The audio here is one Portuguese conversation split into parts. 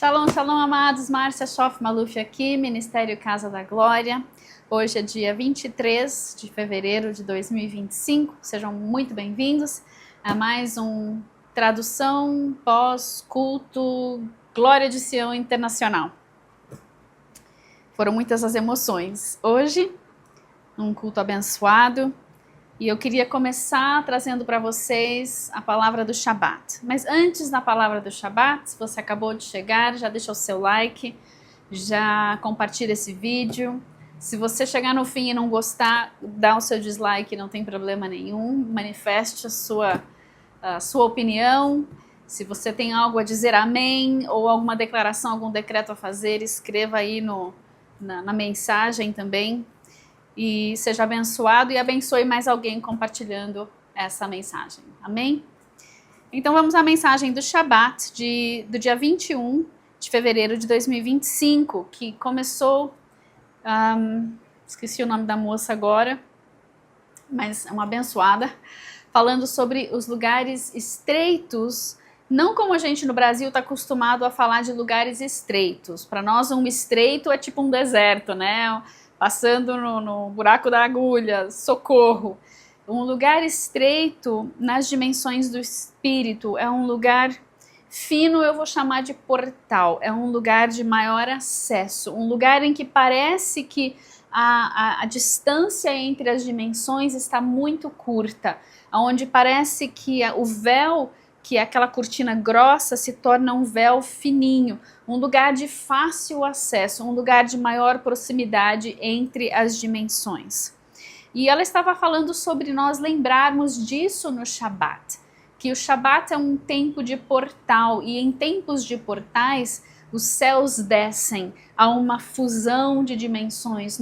Shalom, shalom, amados. Márcia Schoff Maluf aqui, Ministério Casa da Glória. Hoje é dia 23 de fevereiro de 2025. Sejam muito bem-vindos a mais um Tradução Pós-Culto Glória de Sião Internacional. Foram muitas as emoções. Hoje, um culto abençoado. E eu queria começar trazendo para vocês a palavra do Shabat. Mas antes da palavra do Shabat, se você acabou de chegar, já deixa o seu like, já compartilha esse vídeo. Se você chegar no fim e não gostar, dá o seu dislike, não tem problema nenhum. Manifeste a sua opinião. Se você tem algo a dizer amém, ou alguma declaração, algum decreto a fazer, escreva aí na mensagem também. E seja abençoado e abençoe mais alguém compartilhando essa mensagem. Amém? Então vamos à mensagem do Shabat do dia 21 de fevereiro de 2025, que começou, esqueci o nome da moça agora, mas é uma abençoada, falando sobre os lugares estreitos, não como a gente no Brasil está acostumado a falar de lugares estreitos. Para nós um estreito é tipo um deserto, né? Passando no buraco da agulha, socorro. Um lugar estreito nas dimensões do espírito é um lugar fino, eu vou chamar de portal. É um lugar de maior acesso, um lugar em que parece que a distância entre as dimensões está muito curta, onde parece que o véu, que é aquela cortina grossa, se torna um véu fininho, um lugar de fácil acesso, um lugar de maior proximidade entre as dimensões. E ela estava falando sobre nós lembrarmos disso no Shabat, que o Shabat é um tempo de portal, e em tempos de portais, os céus descem a uma fusão de dimensões.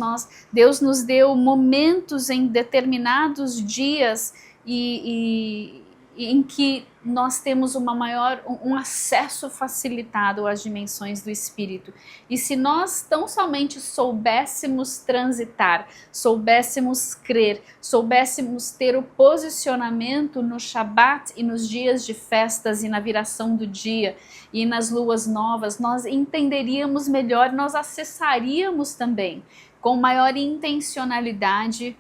Deus nos deu momentos em determinados dias em que nós temos um acesso facilitado às dimensões do Espírito. E se nós tão somente soubéssemos transitar, soubéssemos crer, soubéssemos ter o posicionamento no Shabat e nos dias de festas e na viração do dia e nas luas novas, nós entenderíamos melhor, nós acessaríamos também com maior intencionalidade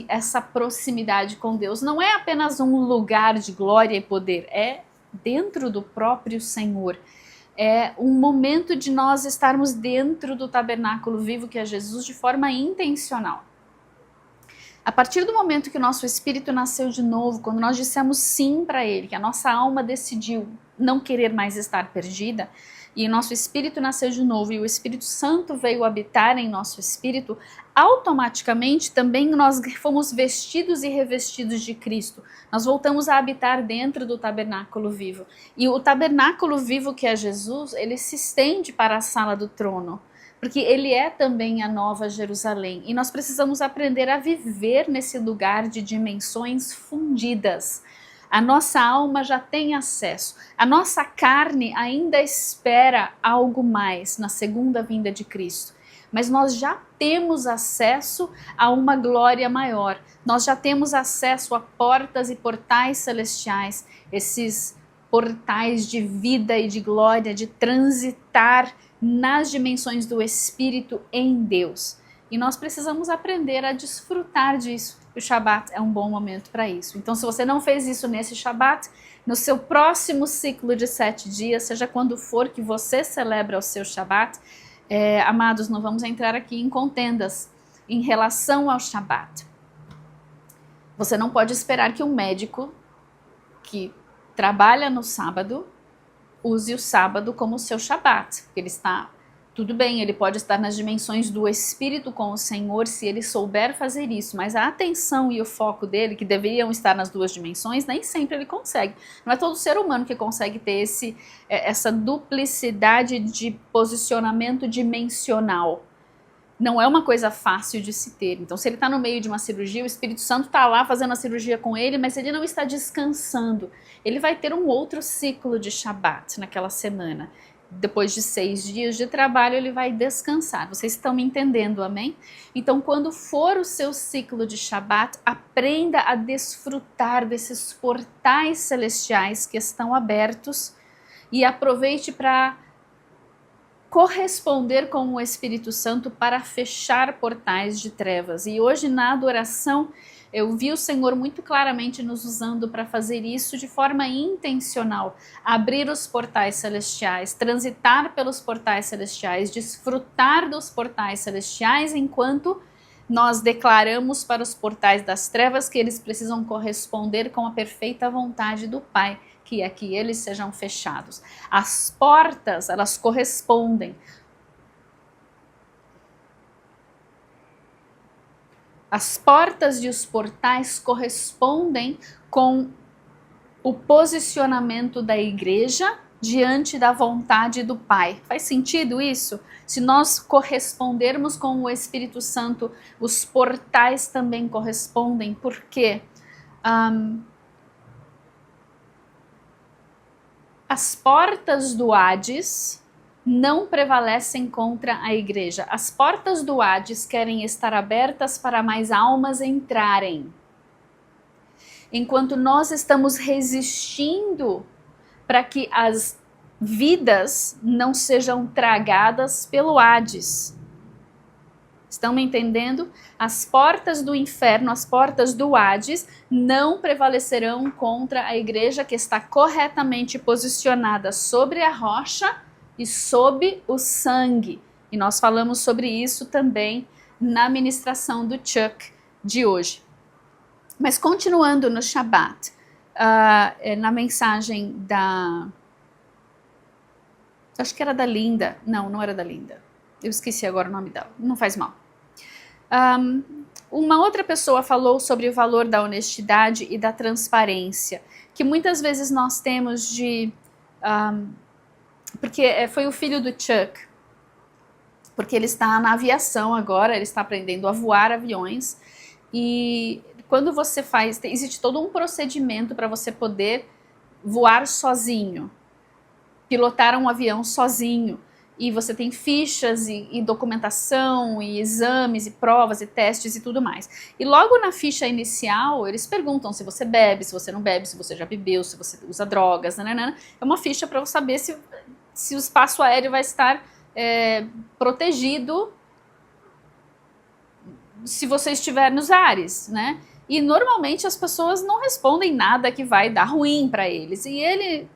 essa proximidade com Deus. Não é apenas um lugar de glória e poder, é dentro do próprio Senhor. É um momento de nós estarmos dentro do tabernáculo vivo que é Jesus de forma intencional. A partir do momento que o nosso espírito nasceu de novo, quando nós dissemos sim para Ele, que a nossa alma decidiu não querer mais estar perdida, e o nosso espírito nasceu de novo e o Espírito Santo veio habitar em nosso espírito, automaticamente também nós fomos vestidos e revestidos de Cristo. Nós voltamos a habitar dentro do tabernáculo vivo. E o tabernáculo vivo que é Jesus, ele se estende para a sala do trono, porque ele é também a nova Jerusalém. E nós precisamos aprender a viver nesse lugar de dimensões fundidas. A nossa alma já tem acesso. A nossa carne ainda espera algo mais na segunda vinda de Cristo. Mas nós já temos acesso a uma glória maior. Nós já temos acesso a portas e portais celestiais, esses portais de vida e de glória, de transitar nas dimensões do Espírito em Deus. E nós precisamos aprender a desfrutar disso. O Shabat é um bom momento para isso. Então, se você não fez isso nesse Shabat, no seu próximo ciclo de 7 dias, seja quando for que você celebra o seu Shabat, amados, não vamos entrar aqui em contendas em relação ao Shabat. Você não pode esperar que um médico que trabalha no sábado use o sábado como seu Shabat, porque ele está... Tudo bem, ele pode estar nas dimensões do Espírito com o Senhor se ele souber fazer isso, mas a atenção e o foco dele, que deveriam estar nas duas dimensões, nem sempre ele consegue. Não é todo ser humano que consegue ter essa duplicidade de posicionamento dimensional. Não é uma coisa fácil de se ter. Então, se ele está no meio de uma cirurgia, o Espírito Santo está lá fazendo a cirurgia com ele, mas ele não está descansando. Ele vai ter um outro ciclo de Shabat naquela semana. Depois de 6 dias de trabalho, ele vai descansar. Vocês estão me entendendo, amém? Então, quando for o seu ciclo de Shabat, aprenda a desfrutar desses portais celestiais que estão abertos e aproveite para corresponder com o Espírito Santo para fechar portais de trevas. E hoje na adoração eu vi o Senhor muito claramente nos usando para fazer isso de forma intencional, abrir os portais celestiais, transitar pelos portais celestiais, desfrutar dos portais celestiais enquanto nós declaramos para os portais das trevas que eles precisam corresponder com a perfeita vontade do Pai, que é que eles sejam fechados. As portas, elas correspondem. As portas e os portais correspondem com o posicionamento da igreja diante da vontade do Pai. Faz sentido isso? Se nós correspondermos com o Espírito Santo, os portais também correspondem. Por quê? As portas do Hades não prevalecem contra a igreja. As portas do Hades querem estar abertas para mais almas entrarem. Enquanto nós estamos resistindo para que as vidas não sejam tragadas pelo Hades. Estão me entendendo? As portas do inferno, as portas do Hades, não prevalecerão contra a igreja que está corretamente posicionada sobre a rocha e sob o sangue. E nós falamos sobre isso também na ministração do Chuck de hoje. Mas continuando no Shabat, na mensagem da... acho que era da Linda. Não era da Linda. Eu esqueci agora o nome dela. Não faz mal. Uma outra pessoa falou sobre o valor da honestidade e da transparência, que muitas vezes nós temos de... porque foi o filho do Chuck, porque ele está na aviação agora, ele está aprendendo a voar aviões, e quando você faz, existe todo um procedimento para você poder voar sozinho, pilotar um avião sozinho, e você tem fichas e documentação, e exames, e provas, e testes e tudo mais. E logo na ficha inicial, eles perguntam se você bebe, se você não bebe, se você já bebeu, se você usa drogas, nananana. É uma ficha para saber se o espaço aéreo vai estar protegido se você estiver nos ares, né? E normalmente as pessoas não respondem nada que vai dar ruim para eles. E ele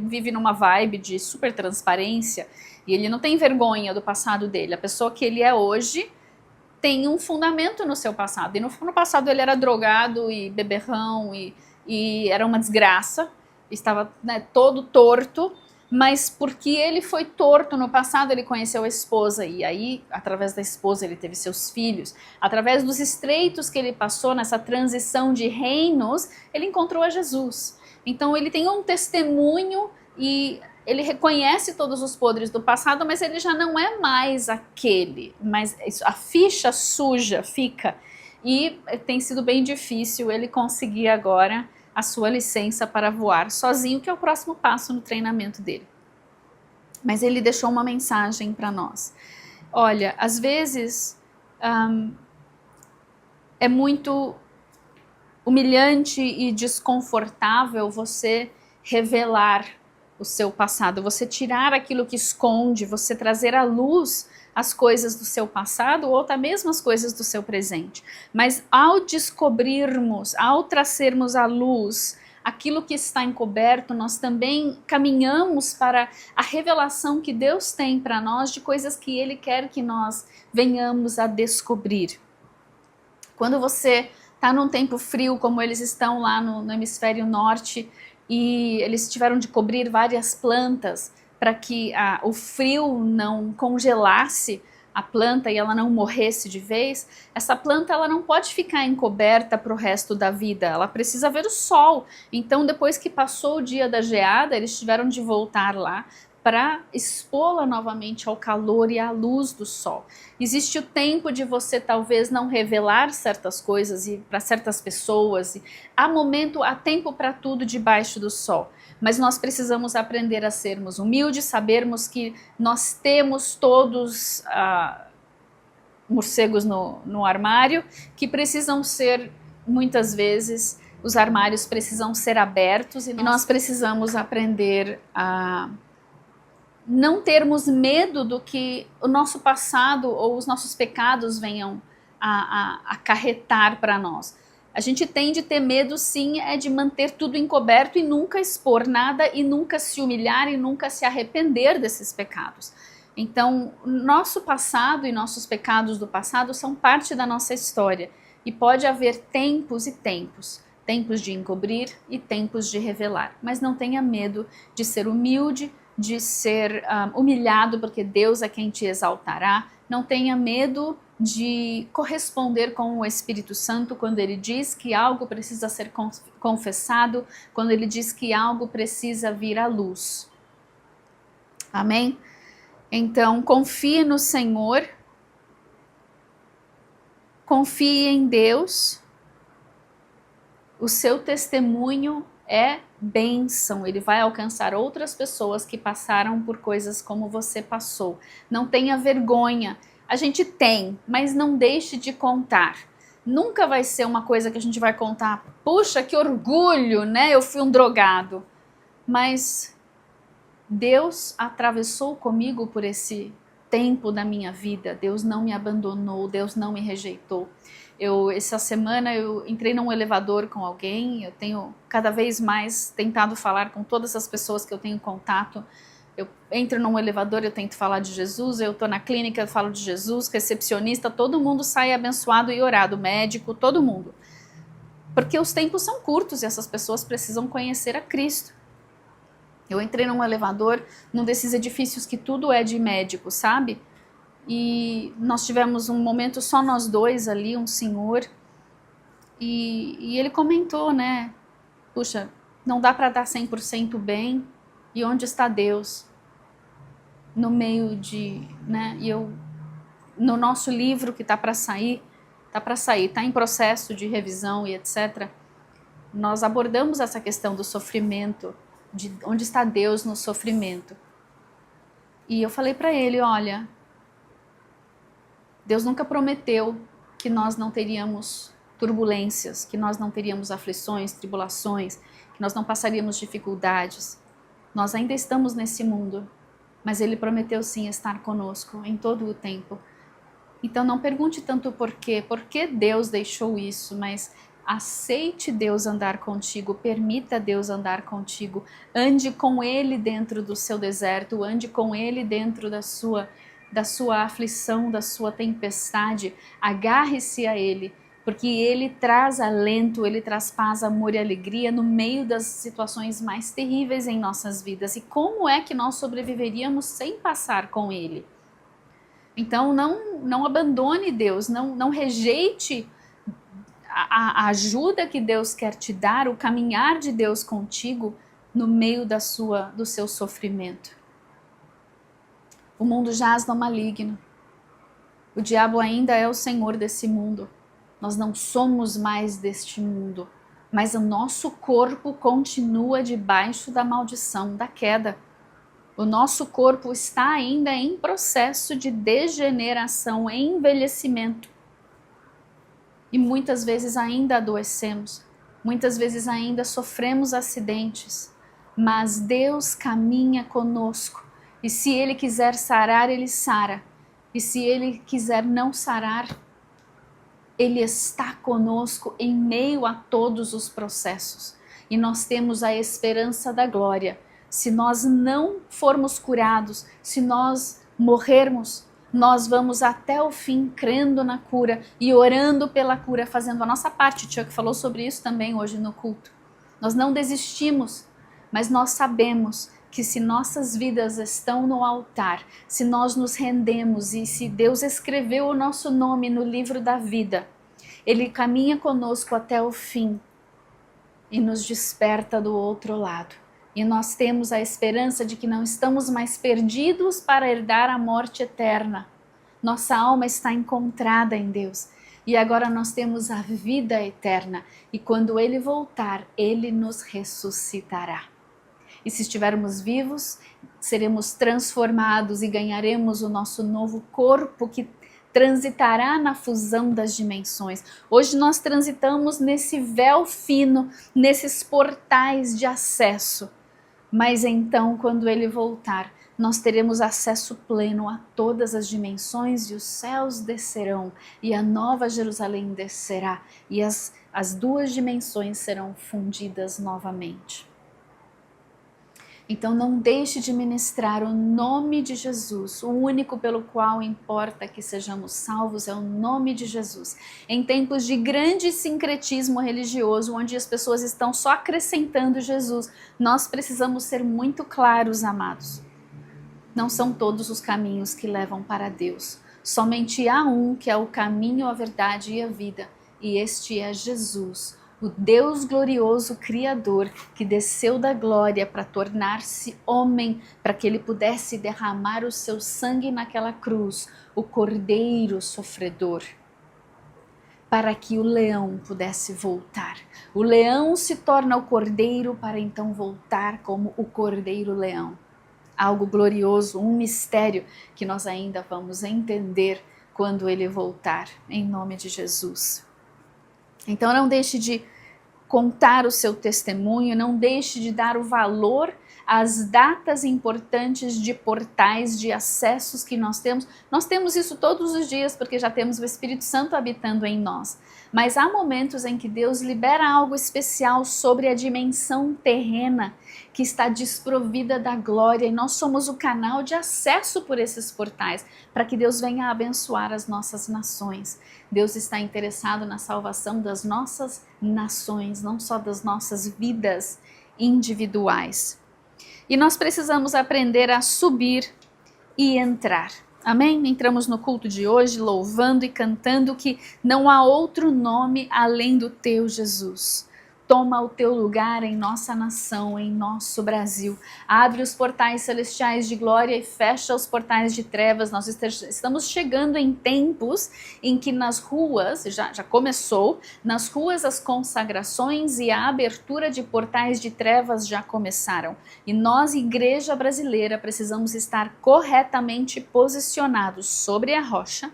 vive numa vibe de super transparência e ele não tem vergonha do passado dele. A pessoa que ele é hoje tem um fundamento no seu passado. E no passado ele era drogado e beberrão e era uma desgraça. Estava, né, todo torto. Mas porque ele foi torto no passado, ele conheceu a esposa, e aí, através da esposa, ele teve seus filhos. Através dos estreitos que ele passou nessa transição de reinos, ele encontrou a Jesus. Então ele tem um testemunho e ele reconhece todos os podres do passado, mas ele já não é mais aquele. Mas a ficha suja fica. E tem sido bem difícil ele conseguir agora a sua licença para voar sozinho, que é o próximo passo no treinamento dele. Mas ele deixou uma mensagem para nós. Olha, às vezes é muito humilhante e desconfortável você revelar o seu passado, você tirar aquilo que esconde, você trazer à luz as coisas do seu passado ou até mesmo as coisas do seu presente. Mas ao descobrirmos, ao trazermos à luz aquilo que está encoberto, nós também caminhamos para a revelação que Deus tem para nós de coisas que Ele quer que nós venhamos a descobrir. Quando você está num tempo frio, como eles estão lá no hemisfério norte, e eles tiveram de cobrir várias plantas para que o frio não congelasse a planta e ela não morresse de vez, essa planta ela não pode ficar encoberta para o resto da vida, ela precisa ver o sol. Então depois que passou o dia da geada, eles tiveram de voltar lá para expô-la novamente ao calor e à luz do sol. Existe o tempo de você talvez não revelar certas coisas e para certas pessoas. Há tempo para tudo debaixo do sol. Mas nós precisamos aprender a sermos humildes, sabermos que nós temos todos morcegos no armário, que precisam ser, muitas vezes, os armários precisam ser abertos e nós precisamos aprender a não termos medo do que o nosso passado ou os nossos pecados venham a acarretar para nós. A gente tende a ter medo, sim, de manter tudo encoberto e nunca expor nada e nunca se humilhar e nunca se arrepender desses pecados. Então, nosso passado e nossos pecados do passado são parte da nossa história e pode haver tempos e tempos. Tempos de encobrir e tempos de revelar. Mas não tenha medo de ser humilde, de ser humilhado, porque Deus é quem te exaltará. Não tenha medo de corresponder com o Espírito Santo quando ele diz que algo precisa ser confessado, quando ele diz que algo precisa vir à luz. Amém? Então, confie no Senhor, confie em Deus. O seu testemunho é bênção, ele vai alcançar outras pessoas que passaram por coisas como você passou. Não tenha vergonha. A gente tem, mas não deixe de contar. Nunca vai ser uma coisa que a gente vai contar, puxa, que orgulho, né? Eu fui um drogado. Mas Deus atravessou comigo por esse tempo da minha vida. Deus não me abandonou, Deus não me rejeitou. Essa semana eu entrei num elevador com alguém, eu tenho cada vez mais tentado falar com todas as pessoas que eu tenho contato. Eu entro num elevador, eu tento falar de Jesus, eu tô na clínica, eu falo de Jesus, recepcionista, todo mundo sai abençoado e orado, médico, todo mundo. Porque os tempos são curtos e essas pessoas precisam conhecer a Cristo. Eu entrei num elevador, num desses edifícios que tudo é de médico, sabe? E nós tivemos um momento só nós dois ali, um senhor, e ele comentou, né, puxa, não dá para dar 100% bem, e onde está Deus? No meio de, né, e no nosso livro que está em processo de revisão e etc., nós abordamos essa questão do sofrimento, de onde está Deus no sofrimento. E eu falei para ele, olha, Deus nunca prometeu que nós não teríamos turbulências, que nós não teríamos aflições, tribulações, que nós não passaríamos dificuldades. Nós ainda estamos nesse mundo, mas Ele prometeu sim estar conosco em todo o tempo. Então não pergunte tanto por que Deus deixou isso, mas aceite Deus andar contigo, permita Deus andar contigo, ande com Ele dentro do seu deserto, ande com Ele dentro da sua aflição, da sua tempestade, agarre-se a Ele, porque Ele traz alento, Ele traz paz, amor e alegria no meio das situações mais terríveis em nossas vidas. E como é que nós sobreviveríamos sem passar com Ele? Então não abandone Deus, não rejeite a ajuda que Deus quer te dar, o caminhar de Deus contigo no meio do seu sofrimento. O mundo jaz no maligno. O diabo ainda é o senhor desse mundo. Nós não somos mais deste mundo, mas o nosso corpo continua debaixo da maldição, da queda. O nosso corpo está ainda em processo de degeneração, envelhecimento. E muitas vezes ainda adoecemos, muitas vezes ainda sofremos acidentes, mas Deus caminha conosco. E se Ele quiser sarar, Ele sara. E se Ele quiser não sarar, Ele está conosco em meio a todos os processos. E nós temos a esperança da glória. Se nós não formos curados, se nós morrermos, nós vamos até o fim crendo na cura e orando pela cura, fazendo a nossa parte. O Chuck falou sobre isso também hoje no culto. Nós não desistimos, mas nós sabemos que se nossas vidas estão no altar, se nós nos rendemos e se Deus escreveu o nosso nome no livro da vida, Ele caminha conosco até o fim e nos desperta do outro lado. E nós temos a esperança de que não estamos mais perdidos para herdar a morte eterna. Nossa alma está encontrada em Deus. E agora nós temos a vida eterna. E quando Ele voltar, Ele nos ressuscitará. E se estivermos vivos, seremos transformados e ganharemos o nosso novo corpo que transitará na fusão das dimensões. Hoje nós transitamos nesse véu fino, nesses portais de acesso. Mas então, quando Ele voltar, nós teremos acesso pleno a todas as dimensões e os céus descerão e a nova Jerusalém descerá e as duas dimensões serão fundidas novamente. Então não deixe de ministrar o nome de Jesus. O único pelo qual importa que sejamos salvos é o nome de Jesus. Em tempos de grande sincretismo religioso, onde as pessoas estão só acrescentando Jesus, nós precisamos ser muito claros, amados. Não são todos os caminhos que levam para Deus. Somente há um que é o caminho, a verdade e a vida, e este é Jesus, o Deus glorioso Criador, que desceu da glória para tornar-se homem, para que ele pudesse derramar o seu sangue naquela cruz, o Cordeiro sofredor, para que o leão pudesse voltar. O leão se torna o cordeiro para então voltar como o cordeiro-leão. Algo glorioso, um mistério que nós ainda vamos entender quando ele voltar, em nome de Jesus. Então não deixe de contar o seu testemunho, não deixe de dar o valor às datas importantes de portais, de acessos que nós temos. Nós temos isso todos os dias porque já temos o Espírito Santo habitando em nós. Mas há momentos em que Deus libera algo especial sobre a dimensão terrena que está desprovida da glória e nós somos o canal de acesso por esses portais para que Deus venha abençoar as nossas nações. Deus está interessado na salvação das nossas nações, não só das nossas vidas individuais. E nós precisamos aprender a subir e entrar. Amém? Entramos no culto de hoje louvando e cantando que não há outro nome além do teu Jesus. Toma o teu lugar em nossa nação, em nosso Brasil. Abre os portais celestiais de glória e fecha os portais de trevas. Nós estamos chegando em tempos em que nas ruas, já começou, nas ruas as consagrações e a abertura de portais de trevas já começaram. E nós, igreja brasileira, precisamos estar corretamente posicionados sobre a rocha,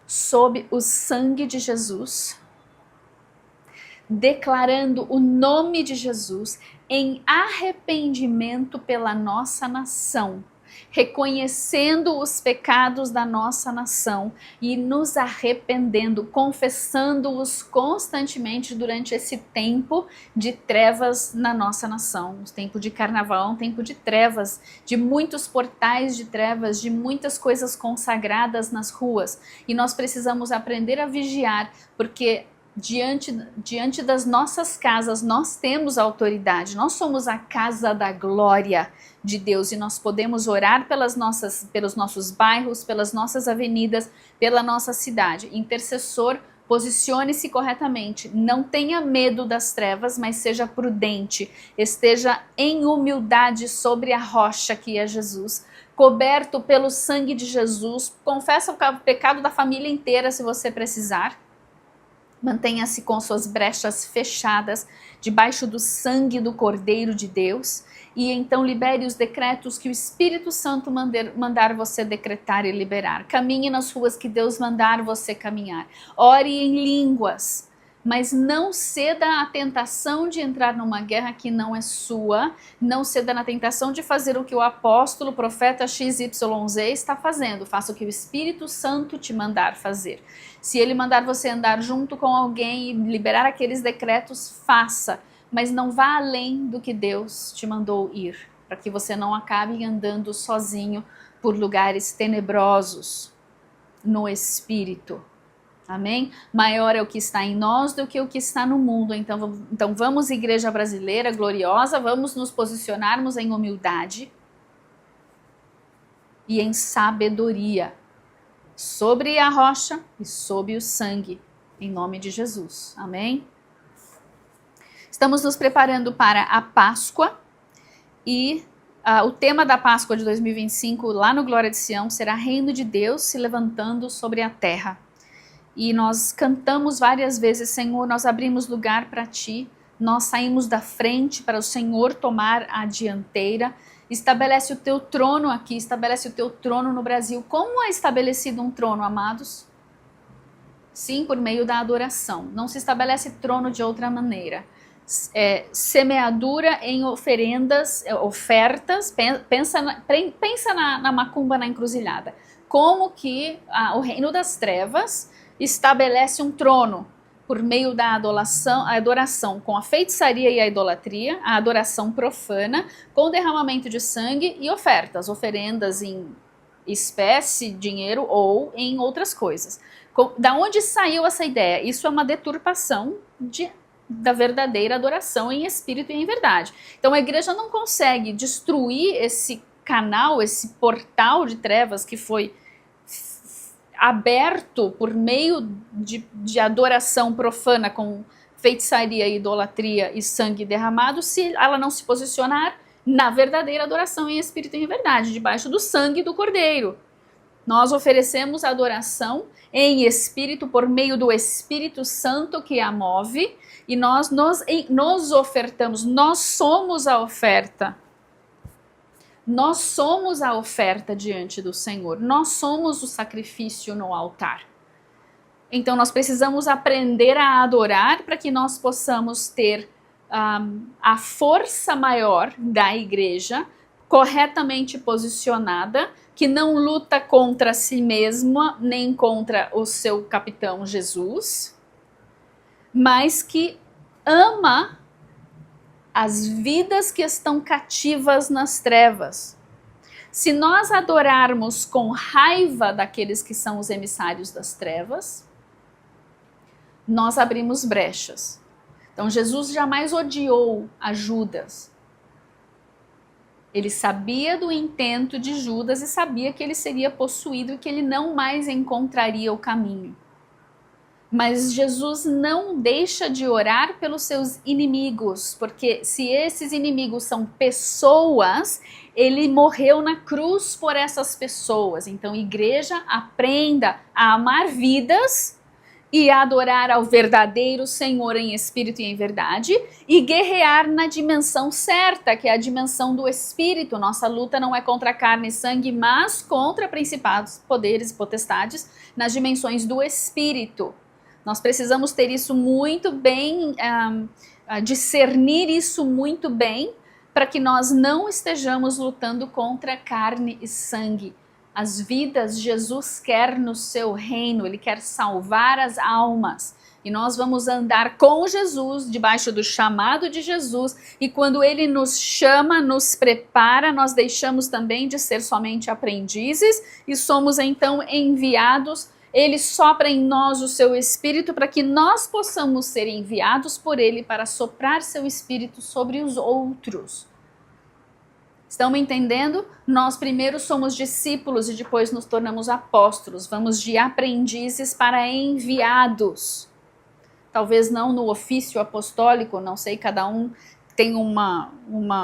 sob o sangue de Jesus, declarando o nome de Jesus em arrependimento pela nossa nação, reconhecendo os pecados da nossa nação e nos arrependendo, confessando-os constantemente durante esse tempo de trevas na nossa nação. O tempo de carnaval é um tempo de trevas, de muitos portais de trevas, de muitas coisas consagradas nas ruas. E nós precisamos aprender a vigiar, porque diante das nossas casas nós temos autoridade, nós somos a casa da glória de Deus e nós podemos orar pelos nossos bairros, pelas nossas avenidas, pela nossa cidade. Intercessor, posicione-se corretamente, não tenha medo das trevas, mas seja prudente, esteja em humildade sobre a rocha que é Jesus, coberto pelo sangue de Jesus, confessa o pecado da família inteira se você precisar. Mantenha-se com suas brechas fechadas, debaixo do sangue do Cordeiro de Deus, e então libere os decretos que o Espírito Santo mandar você decretar e liberar. Caminhe nas ruas que Deus mandar você caminhar. Ore em línguas, mas não ceda à tentação de entrar numa guerra que não é sua, não ceda na tentação de fazer o que o apóstolo, profeta XYZ está fazendo. Faça o que o Espírito Santo te mandar fazer. Se ele mandar você andar junto com alguém e liberar aqueles decretos, faça, mas não vá além do que Deus te mandou ir, para que você não acabe andando sozinho por lugares tenebrosos no Espírito. Amém? Maior é o que está em nós do que o que está no mundo. Então vamos, igreja brasileira gloriosa, vamos nos posicionarmos em humildade e em sabedoria, sobre a rocha e sob o sangue, em nome de Jesus. Amém? Estamos nos preparando para a Páscoa e o tema da Páscoa de 2025 lá no Glória de Sião será Reino de Deus se levantando sobre a terra. E nós cantamos várias vezes, Senhor, nós abrimos lugar para Ti, nós saímos da frente para o Senhor tomar a dianteira. Estabelece o Teu trono aqui, estabelece o Teu trono no Brasil. Como é estabelecido um trono, amados? Sim, por meio da adoração. Não se estabelece trono de outra maneira. semeadura em oferendas, ofertas. Pensa na macumba na encruzilhada. Como que o reino das trevas estabelece um trono por meio da adoração com a feitiçaria e a idolatria, a adoração profana, com derramamento de sangue e oferendas em espécie, dinheiro ou em outras coisas. Da onde saiu essa ideia? Isso é uma deturpação da verdadeira adoração em espírito e em verdade. Então a igreja não consegue destruir esse canal, esse portal de trevas que foi aberto por meio de adoração profana com feitiçaria, idolatria e sangue derramado, se ela não se posicionar na verdadeira adoração em espírito e em verdade, debaixo do sangue do Cordeiro. Nós oferecemos adoração em espírito por meio do Espírito Santo que a move, e nós nos ofertamos, nós somos a oferta. Nós somos a oferta diante do Senhor, nós somos o sacrifício no altar. Então nós precisamos aprender a adorar para que nós possamos ter a força maior da igreja corretamente posicionada, que não luta contra si mesma nem contra o seu capitão Jesus, mas que ama as vidas que estão cativas nas trevas. Se nós adorarmos com raiva daqueles que são os emissários das trevas, nós abrimos brechas. Então Jesus jamais odiou a Judas. Ele sabia do intento de Judas e sabia que ele seria possuído e que ele não mais encontraria o caminho. Mas Jesus não deixa de orar pelos seus inimigos, porque se esses inimigos são pessoas, ele morreu na cruz por essas pessoas. Então, igreja, aprenda a amar vidas e a adorar ao verdadeiro Senhor em espírito e em verdade, e guerrear na dimensão certa, que é a dimensão do espírito. Nossa luta não é contra carne e sangue, mas contra principados, poderes e potestades nas dimensões do espírito. Nós precisamos ter isso muito bem, discernir isso muito bem, para que nós não estejamos lutando contra carne e sangue. As vidas Jesus quer no seu reino, ele quer salvar as almas. E nós vamos andar com Jesus, debaixo do chamado de Jesus, e quando ele nos chama, nos prepara, nós deixamos também de ser somente aprendizes e somos então enviados. Ele sopra em nós o seu espírito para que nós possamos ser enviados por ele para soprar seu espírito sobre os outros. Estão me entendendo? Nós primeiro somos discípulos e depois nos tornamos apóstolos. Vamos de aprendizes para enviados. Talvez não no ofício apostólico, não sei, cada um tem uma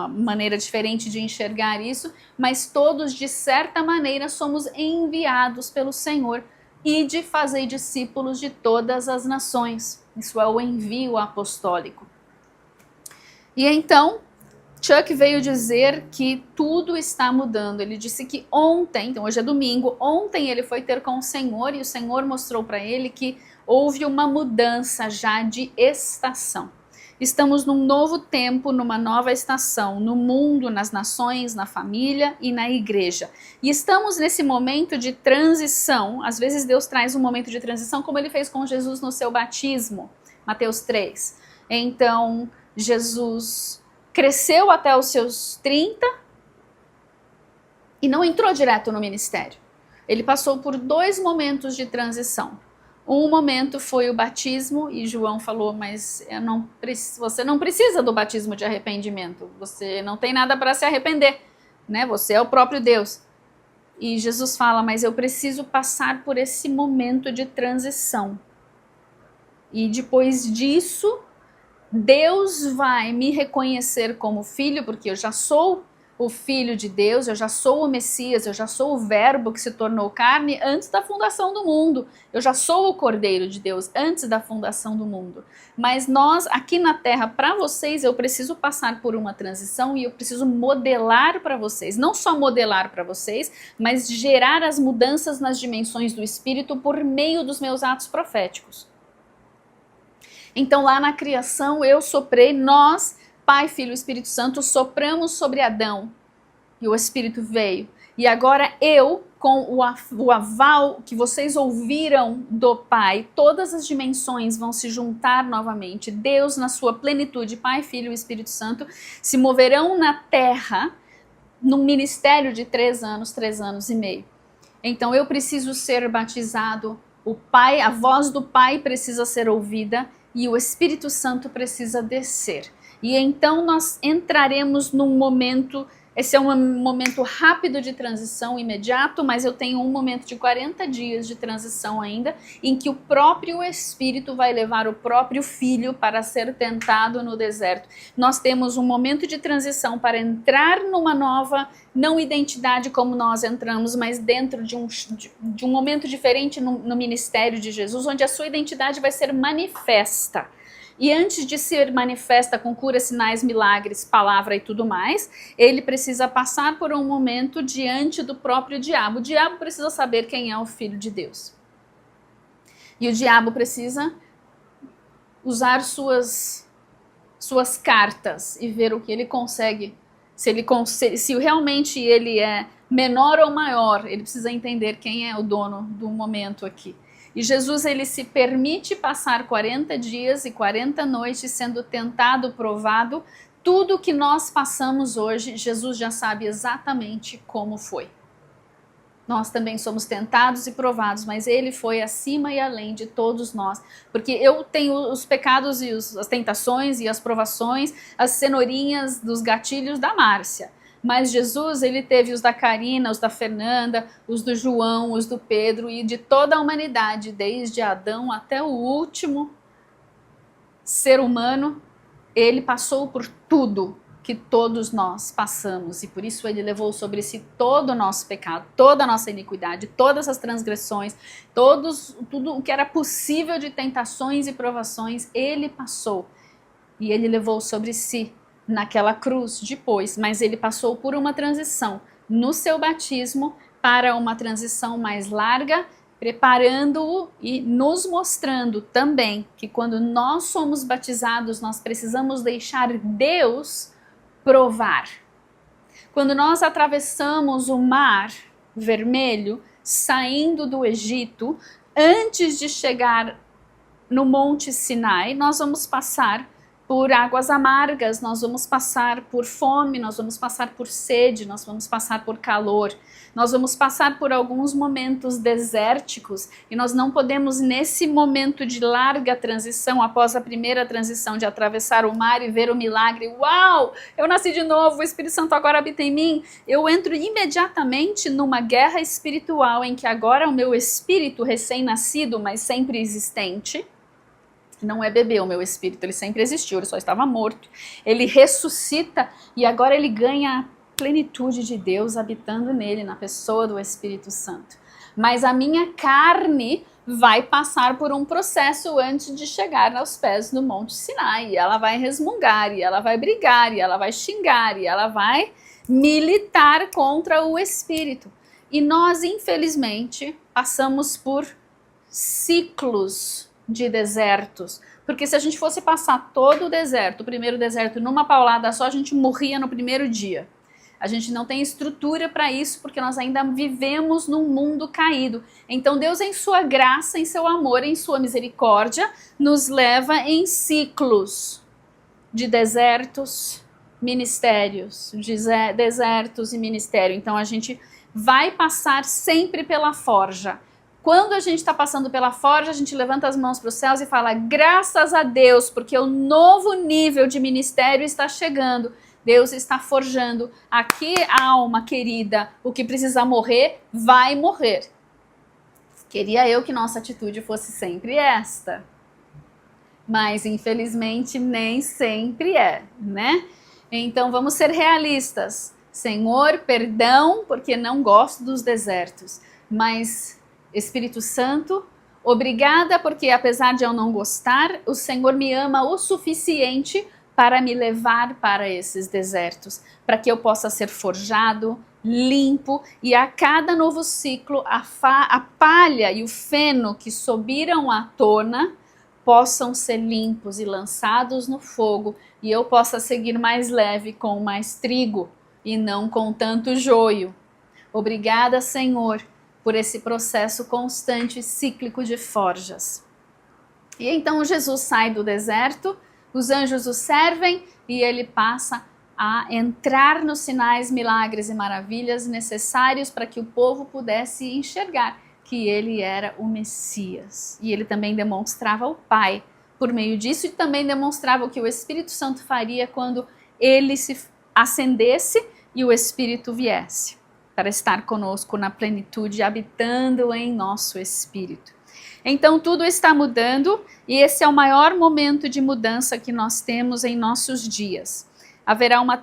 maneira diferente de enxergar isso, mas todos de certa maneira somos enviados pelo Senhor e de fazer discípulos de todas as nações. Isso é o envio apostólico. E então, Chuck veio dizer que tudo está mudando. Ele disse que ontem, então hoje é domingo, ontem ele foi ter com o Senhor e o Senhor mostrou para ele que houve uma mudança já de estação. Estamos num novo tempo, numa nova estação, no mundo, nas nações, na família e na igreja. E estamos nesse momento de transição. Às vezes Deus traz um momento de transição, como ele fez com Jesus no seu batismo, Mateus 3. Então, Jesus cresceu até os seus 30 e não entrou direto no ministério. Ele passou por 2 momentos de transição. Um momento foi o batismo, e João falou, mas você não precisa do batismo de arrependimento, você não tem nada para se arrepender, né? Você é o próprio Deus. E Jesus fala, mas eu preciso passar por esse momento de transição. E depois disso, Deus vai me reconhecer como filho, porque eu já sou o Filho de Deus, eu já sou o Messias, eu já sou o Verbo que se tornou carne antes da fundação do mundo. Eu já sou o Cordeiro de Deus antes da fundação do mundo. Mas nós, aqui na Terra, para vocês, eu preciso passar por uma transição e eu preciso modelar para vocês. Não só modelar para vocês, mas gerar as mudanças nas dimensões do Espírito por meio dos meus atos proféticos. Então lá na criação eu soprei, nós, Pai, Filho e Espírito Santo, sopramos sobre Adão e o Espírito veio. E agora eu, com o aval que vocês ouviram do Pai, todas as dimensões vão se juntar novamente. Deus, na sua plenitude, Pai, Filho e Espírito Santo, se moverão na terra num ministério de 3 anos e meio. Então eu preciso ser batizado, o Pai, a voz do Pai precisa ser ouvida e o Espírito Santo precisa descer. E então nós entraremos num momento, esse é um momento rápido de transição, imediato, mas eu tenho um momento de 40 dias de transição ainda, em que o próprio Espírito vai levar o próprio Filho para ser tentado no deserto. Nós temos um momento de transição para entrar numa nova, não identidade como nós entramos, mas dentro de um momento diferente no ministério de Jesus, onde a sua identidade vai ser manifesta. E antes de ser manifesta com curas, sinais, milagres, palavra e tudo mais, ele precisa passar por um momento diante do próprio diabo. O diabo precisa saber quem é o Filho de Deus. E o diabo precisa usar suas cartas e ver o que ele consegue. Se realmente ele é menor ou maior, ele precisa entender quem é o dono do momento aqui. E Jesus, ele se permite passar 40 dias e 40 noites sendo tentado, provado. Tudo que nós passamos hoje, Jesus já sabe exatamente como foi. Nós também somos tentados e provados, mas ele foi acima e além de todos nós. Porque eu tenho os pecados e as tentações e as provações, as cenourinhas dos gatilhos da Márcia. Mas Jesus, ele teve os da Karina, os da Fernanda, os do João, os do Pedro e de toda a humanidade, desde Adão até o último ser humano, ele passou por tudo que todos nós passamos e por isso ele levou sobre si todo o nosso pecado, toda a nossa iniquidade, todas as transgressões, tudo o que era possível de tentações e provações, ele passou e ele levou sobre si naquela cruz depois, mas ele passou por uma transição no seu batismo para uma transição mais larga, preparando-o e nos mostrando também que quando nós somos batizados, nós precisamos deixar Deus provar. Quando nós atravessamos o Mar Vermelho, saindo do Egito, antes de chegar no Monte Sinai, nós vamos passar por águas amargas, nós vamos passar por fome, nós vamos passar por sede, nós vamos passar por calor, nós vamos passar por alguns momentos desérticos e nós não podemos nesse momento de larga transição, após a primeira transição de atravessar o mar e ver o milagre, uau, eu nasci de novo, o Espírito Santo agora habita em mim, eu entro imediatamente numa guerra espiritual em que agora o meu espírito recém-nascido, mas sempre existente, não é bebê o meu espírito, ele sempre existiu, ele só estava morto. Ele ressuscita e agora ele ganha a plenitude de Deus habitando nele, na pessoa do Espírito Santo. Mas a minha carne vai passar por um processo antes de chegar aos pés do Monte Sinai. E ela vai resmungar, e ela vai brigar, e ela vai xingar, e ela vai militar contra o Espírito. E nós, infelizmente, passamos por ciclos de desertos, porque se a gente fosse passar todo o deserto, o primeiro deserto numa paulada só, a gente morria no primeiro dia. A gente não tem estrutura para isso, porque nós ainda vivemos num mundo caído. Então Deus, em sua graça, em seu amor, em sua misericórdia, nos leva em ciclos de desertos, ministérios, desertos e ministério. Então a gente vai passar sempre pela forja. Quando a gente está passando pela forja, a gente levanta as mãos para os céus e fala, graças a Deus, porque o novo nível de ministério está chegando. Deus está forjando. Aqui, alma querida, o que precisa morrer, vai morrer. Queria eu que nossa atitude fosse sempre esta. Mas, infelizmente, nem sempre é, né? Então, vamos ser realistas. Senhor, perdão, porque não gosto dos desertos. Mas... Espírito Santo, obrigada porque apesar de eu não gostar, o Senhor me ama o suficiente para me levar para esses desertos, para que eu possa ser forjado, limpo e a cada novo ciclo a palha e o feno que subiram à tona possam ser limpos e lançados no fogo, e eu possa seguir mais leve com mais trigo e não com tanto joio. Obrigada, Senhor, por esse processo constante e cíclico de forjas. E então Jesus sai do deserto, os anjos o servem e ele passa a entrar nos sinais, milagres e maravilhas necessários para que o povo pudesse enxergar que ele era o Messias. E ele também demonstrava o Pai por meio disso e também demonstrava o que o Espírito Santo faria quando ele se acendesse e o Espírito viesse para estar conosco na plenitude, habitando em nosso espírito. Então tudo está mudando e esse é o maior momento de mudança que nós temos em nossos dias. Haverá uma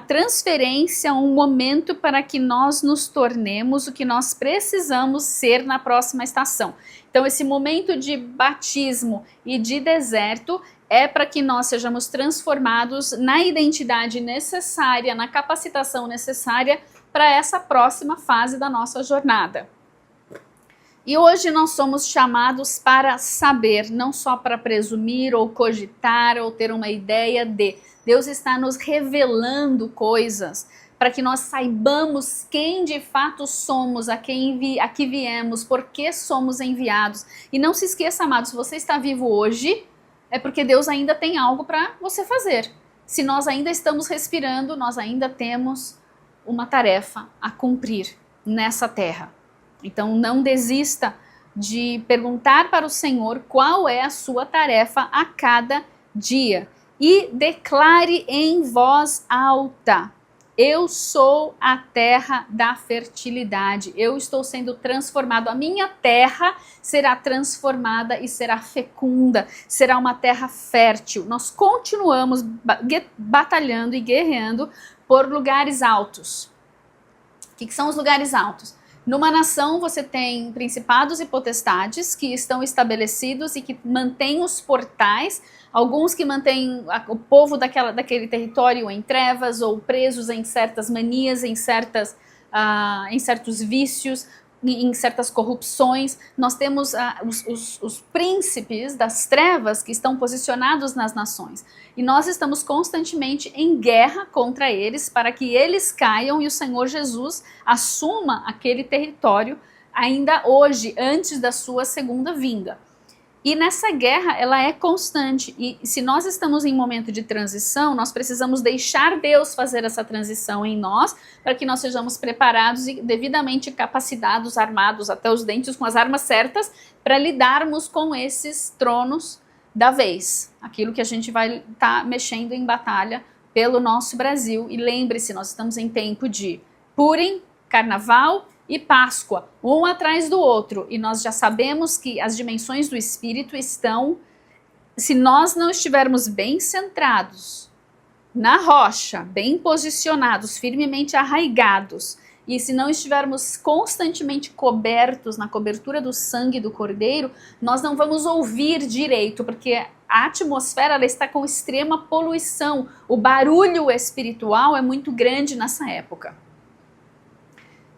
transferência, um momento para que nós nos tornemos o que nós precisamos ser na próxima estação. Então esse momento de batismo e de deserto é para que nós sejamos transformados na identidade necessária, na capacitação necessária para essa próxima fase da nossa jornada. E hoje nós somos chamados para saber, não só para presumir ou cogitar ou ter uma ideia de. Deus está nos revelando coisas para que nós saibamos quem de fato somos, a que viemos, por que somos enviados. E não se esqueça, amados, se você está vivo hoje, é porque Deus ainda tem algo para você fazer. Se nós ainda estamos respirando, nós ainda temos uma tarefa a cumprir nessa terra. Então não desista de perguntar para o Senhor qual é a sua tarefa a cada dia. E declare em voz alta: eu sou a terra da fertilidade, eu estou sendo transformado, a minha terra será transformada e será fecunda, será uma terra fértil. Nós continuamos batalhando e guerreando por lugares altos. O que são os lugares altos? Numa nação você tem principados e potestades que estão estabelecidos e que mantêm os portais, alguns que mantêm o povo daquele território em trevas ou presos em certas manias, em certos vícios, em certas corrupções. Nós temos os príncipes das trevas que estão posicionados nas nações. E nós estamos constantemente em guerra contra eles para que eles caiam e o Senhor Jesus assuma aquele território ainda hoje, antes da sua segunda vinda. E nessa guerra, ela é constante. E se nós estamos em momento de transição, nós precisamos deixar Deus fazer essa transição em nós, para que nós sejamos preparados e devidamente capacitados, armados até os dentes, com as armas certas, para lidarmos com esses tronos da vez. Aquilo que a gente vai estar mexendo em batalha pelo nosso Brasil. E lembre-se, nós estamos em tempo de Purim, Carnaval e Páscoa, um atrás do outro, e nós já sabemos que as dimensões do Espírito estão, se nós não estivermos bem centrados na rocha, bem posicionados, firmemente arraigados, e se não estivermos constantemente cobertos na cobertura do sangue do Cordeiro, nós não vamos ouvir direito, porque a atmosfera ela está com extrema poluição, o barulho espiritual é muito grande nessa época.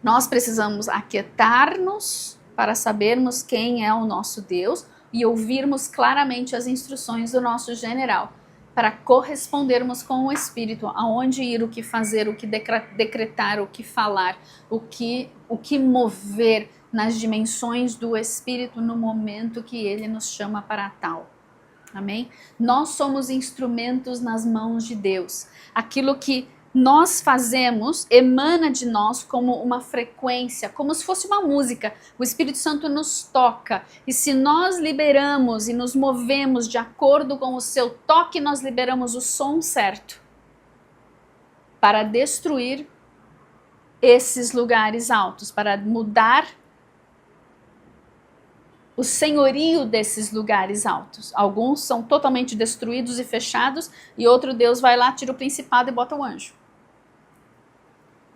Nós precisamos aquietar-nos para sabermos quem é o nosso Deus e ouvirmos claramente as instruções do nosso general, para correspondermos com o Espírito, aonde ir, o que fazer, o que decretar, o que falar, o que mover nas dimensões do Espírito no momento que Ele nos chama para tal. Amém? Nós somos instrumentos nas mãos de Deus. Aquilo que nós fazemos emana de nós como uma frequência, como se fosse uma música. O Espírito Santo nos toca e se nós liberamos e nos movemos de acordo com o seu toque, nós liberamos o som certo para destruir esses lugares altos, para mudar o senhorio desses lugares altos. Alguns são totalmente destruídos e fechados e outro Deus vai lá, tira o principado e bota o anjo.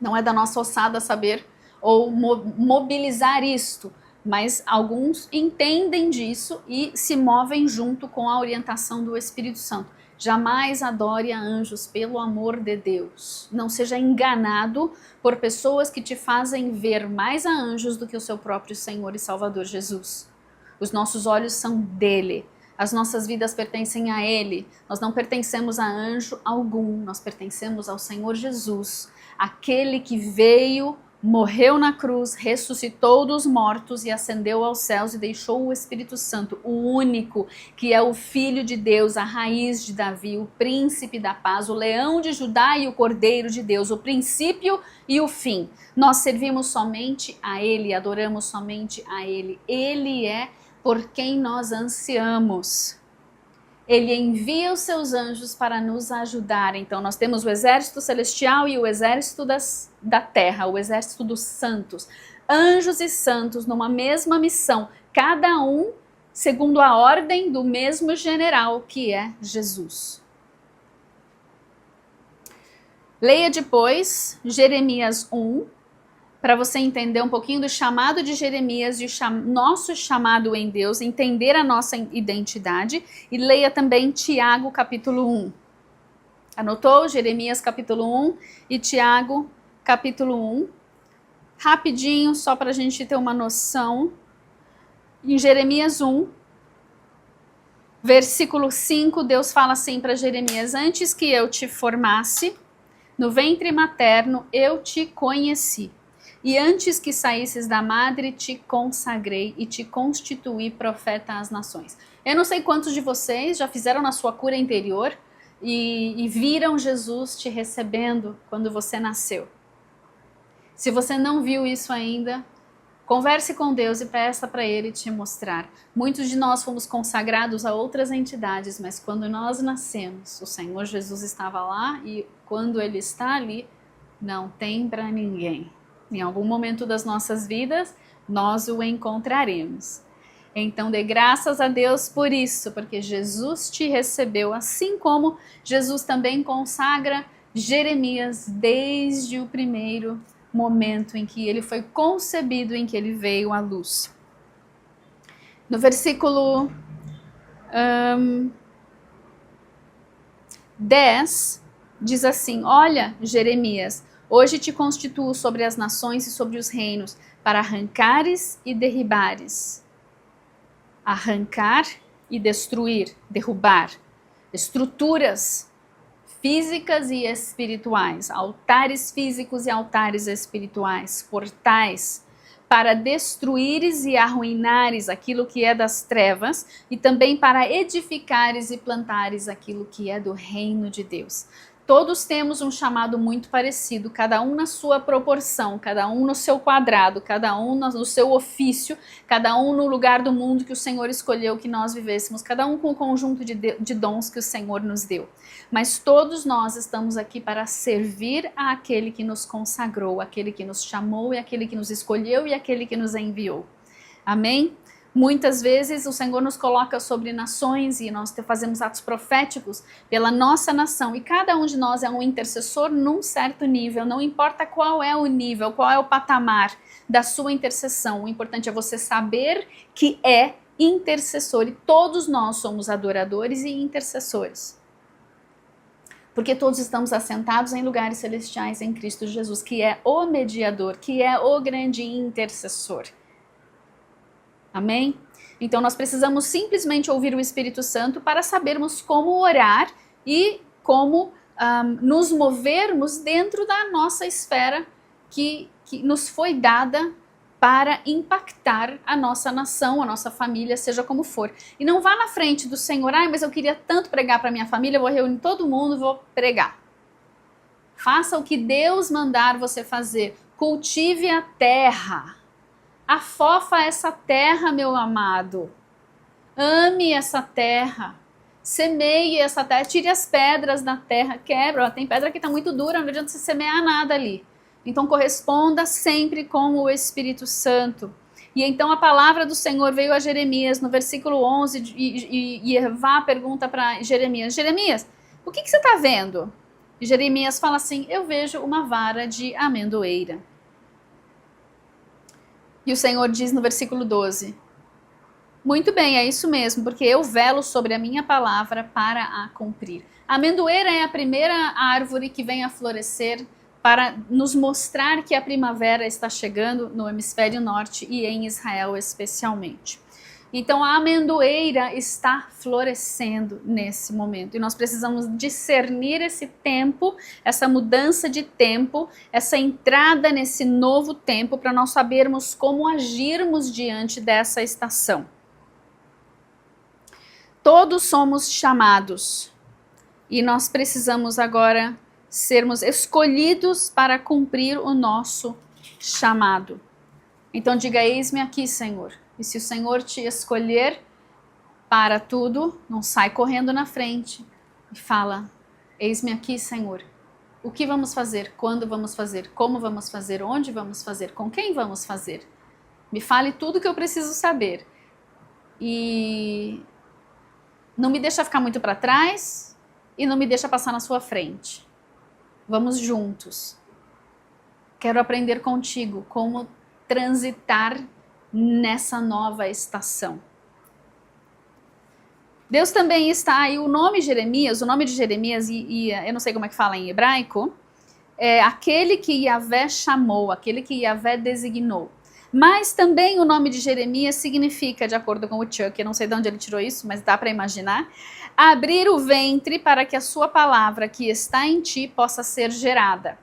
Não é da nossa ossada saber ou mobilizar isto, mas alguns entendem disso e se movem junto com a orientação do Espírito Santo. Jamais adore a anjos, pelo amor de Deus. Não seja enganado por pessoas que te fazem ver mais a anjos do que o seu próprio Senhor e Salvador Jesus. Os nossos olhos são dele. As nossas vidas pertencem a Ele. Nós não pertencemos a anjo algum, nós pertencemos ao Senhor Jesus, aquele que veio, morreu na cruz, ressuscitou dos mortos e ascendeu aos céus e deixou o Espírito Santo, o único que é o Filho de Deus, a raiz de Davi, o príncipe da paz, o leão de Judá e o cordeiro de Deus, o princípio e o fim. Nós servimos somente a Ele, adoramos somente a Ele. Ele é por quem nós ansiamos. Ele envia os seus anjos para nos ajudar. Então nós temos o exército celestial e o exército da terra, o exército dos santos. Anjos e santos numa mesma missão, cada um segundo a ordem do mesmo general, que é Jesus. Leia depois Jeremias 1, para você entender um pouquinho do chamado de Jeremias e o nosso chamado em Deus, entender a nossa identidade, e leia também Tiago capítulo 1. Anotou? Jeremias capítulo 1 e Tiago capítulo 1. Rapidinho, só para a gente ter uma noção. Em Jeremias 1, versículo 5, Deus fala assim para Jeremias: antes que eu te formasse, no ventre materno eu te conheci. E antes que saísses da madre, te consagrei e te constituí profeta às nações. Eu não sei quantos de vocês já fizeram na sua cura interior e viram Jesus te recebendo quando você nasceu. Se você não viu isso ainda, converse com Deus e peça para Ele te mostrar. Muitos de nós fomos consagrados a outras entidades, mas quando nós nascemos, o Senhor Jesus estava lá e quando Ele está ali, não tem para ninguém. Em algum momento das nossas vidas, nós o encontraremos. Então dê graças a Deus por isso, porque Jesus te recebeu, assim como Jesus também consagra Jeremias desde o primeiro momento em que ele foi concebido, em que ele veio à luz. No versículo 10, diz assim: olha, Jeremias, hoje te constituo sobre as nações e sobre os reinos, para arrancares e derribares. Arrancar e destruir, derrubar. Estruturas físicas e espirituais, altares físicos e altares espirituais, portais, para destruires e arruinares aquilo que é das trevas e também para edificares e plantares aquilo que é do reino de Deus. Todos temos um chamado muito parecido, cada um na sua proporção, cada um no seu quadrado, cada um no seu ofício, cada um no lugar do mundo que o Senhor escolheu que nós vivêssemos, cada um com o conjunto de dons que o Senhor nos deu. Mas todos nós estamos aqui para servir àquele que nos consagrou, aquele que nos chamou e aquele que nos escolheu e aquele que nos enviou. Amém? Muitas vezes o Senhor nos coloca sobre nações e nós fazemos atos proféticos pela nossa nação e cada um de nós é um intercessor num certo nível, não importa qual é o nível, qual é o patamar da sua intercessão, o importante é você saber que é intercessor e todos nós somos adoradores e intercessores. Porque todos estamos assentados em lugares celestiais em Cristo Jesus, que é o mediador, que é o grande intercessor. Amém? Então nós precisamos simplesmente ouvir o Espírito Santo para sabermos como orar e como nos movermos dentro da nossa esfera que nos foi dada para impactar a nossa nação, a nossa família, seja como for. E não vá na frente do Senhor: ai, mas eu queria tanto pregar para minha família, vou reunir todo mundo e vou pregar. Faça o que Deus mandar você fazer. Cultive a terra. Afofa essa terra, meu amado. Ame essa terra. Semeie essa terra. Tire as pedras da terra. Quebra. Ó, tem pedra que está muito dura, não adianta você semear nada ali. Então corresponda sempre com o Espírito Santo. E então a palavra do Senhor veio a Jeremias no versículo 11 e Evá pergunta para Jeremias: Jeremias, o que você está vendo? E Jeremias fala assim: eu vejo uma vara de amendoeira. E o Senhor diz no versículo 12: muito bem, é isso mesmo, porque eu velo sobre a minha palavra para a cumprir. A amendoeira é a primeira árvore que vem a florescer para nos mostrar que a primavera está chegando no hemisfério norte e em Israel especialmente. Então a amendoeira está florescendo nesse momento e nós precisamos discernir esse tempo, essa mudança de tempo, essa entrada nesse novo tempo para nós sabermos como agirmos diante dessa estação. Todos somos chamados e nós precisamos agora sermos escolhidos para cumprir o nosso chamado. Então diga: eis-me aqui, Senhor. E se o Senhor te escolher para tudo, não sai correndo na frente e fala: eis-me aqui, Senhor. O que vamos fazer? Quando vamos fazer? Como vamos fazer? Onde vamos fazer? Com quem vamos fazer? Me fale tudo que eu preciso saber. E não me deixa ficar muito para trás e não me deixa passar na sua frente. Vamos juntos. Quero aprender contigo como transitar nessa nova estação. Deus também está aí, o nome de Jeremias, eu não sei como é que fala em hebraico, é aquele que Yahvé chamou, aquele que Yahvé designou. Mas também o nome de Jeremias significa, de acordo com o Chuck, eu não sei de onde ele tirou isso, mas dá para imaginar, abrir o ventre para que a sua palavra que está em ti possa ser gerada.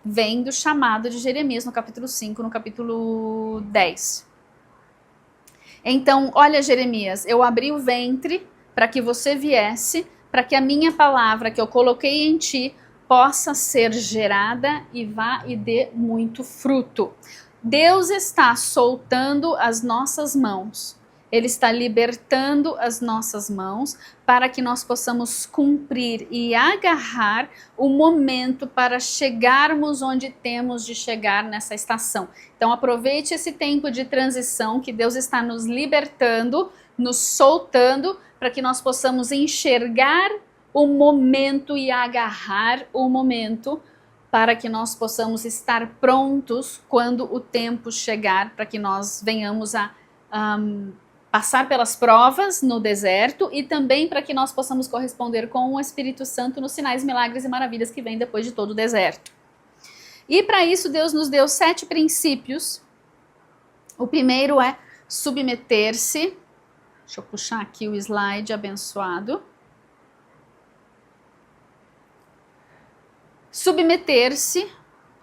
Vem do chamado de Jeremias no capítulo 5, no capítulo 10. Então, olha, Jeremias, eu abri o ventre para que você viesse, para que a minha palavra que eu coloquei em ti possa ser gerada e vá e dê muito fruto. Deus está soltando as nossas mãos. Ele está libertando as nossas mãos para que nós possamos cumprir e agarrar o momento para chegarmos onde temos de chegar nessa estação. Então aproveite esse tempo de transição que Deus está nos libertando, nos soltando, para que nós possamos enxergar o momento e agarrar o momento para que nós possamos estar prontos quando o tempo chegar, para que nós venhamos a passar pelas provas no deserto e também para que nós possamos corresponder com o Espírito Santo nos sinais, milagres e maravilhas que vêm depois de todo o deserto. E para isso Deus nos deu 7 princípios. O primeiro é submeter-se. Deixa eu puxar aqui o slide abençoado. Submeter-se